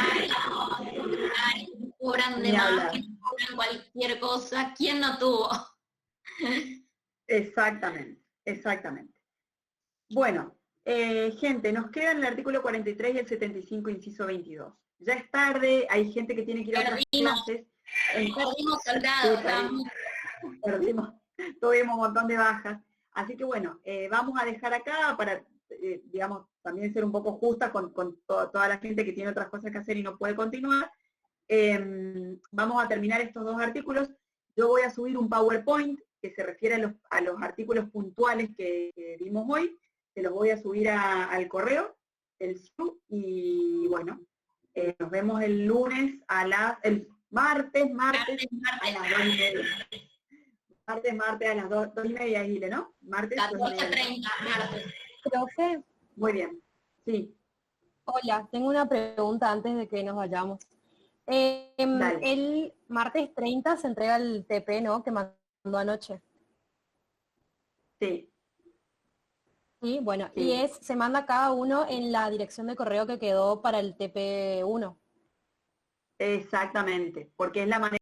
cobran de más, cobran cualquier cosa, ¿quién no tuvo? Exactamente, exactamente. Bueno, gente, nos quedan el artículo 43 y el 75, inciso 22. Ya es tarde, hay gente que tiene que ir a otras clases. Perdimos soldados, perdimos, tuvimos un montón de bajas. Así que bueno, vamos a dejar acá para, digamos, también ser un poco justa con toda la gente que tiene otras cosas que hacer y no puede continuar. Vamos a terminar estos 2 artículos. Yo voy a subir un PowerPoint que se refiere a los artículos puntuales que vimos hoy. Se los voy a subir al correo, el Zoom, y bueno, nos vemos el lunes el martes a las 2:30. Martes a las 2:30, Ile, ¿no? Martes 14:30, martes. Profe. Muy bien, sí. Hola, tengo una pregunta antes de que nos vayamos. Dale. El martes 30 se entrega el TP, ¿no? Que mandó anoche. Sí. Sí, bueno, Sí. y se manda cada uno en la dirección de correo que quedó para el TP1. Exactamente, porque es la manera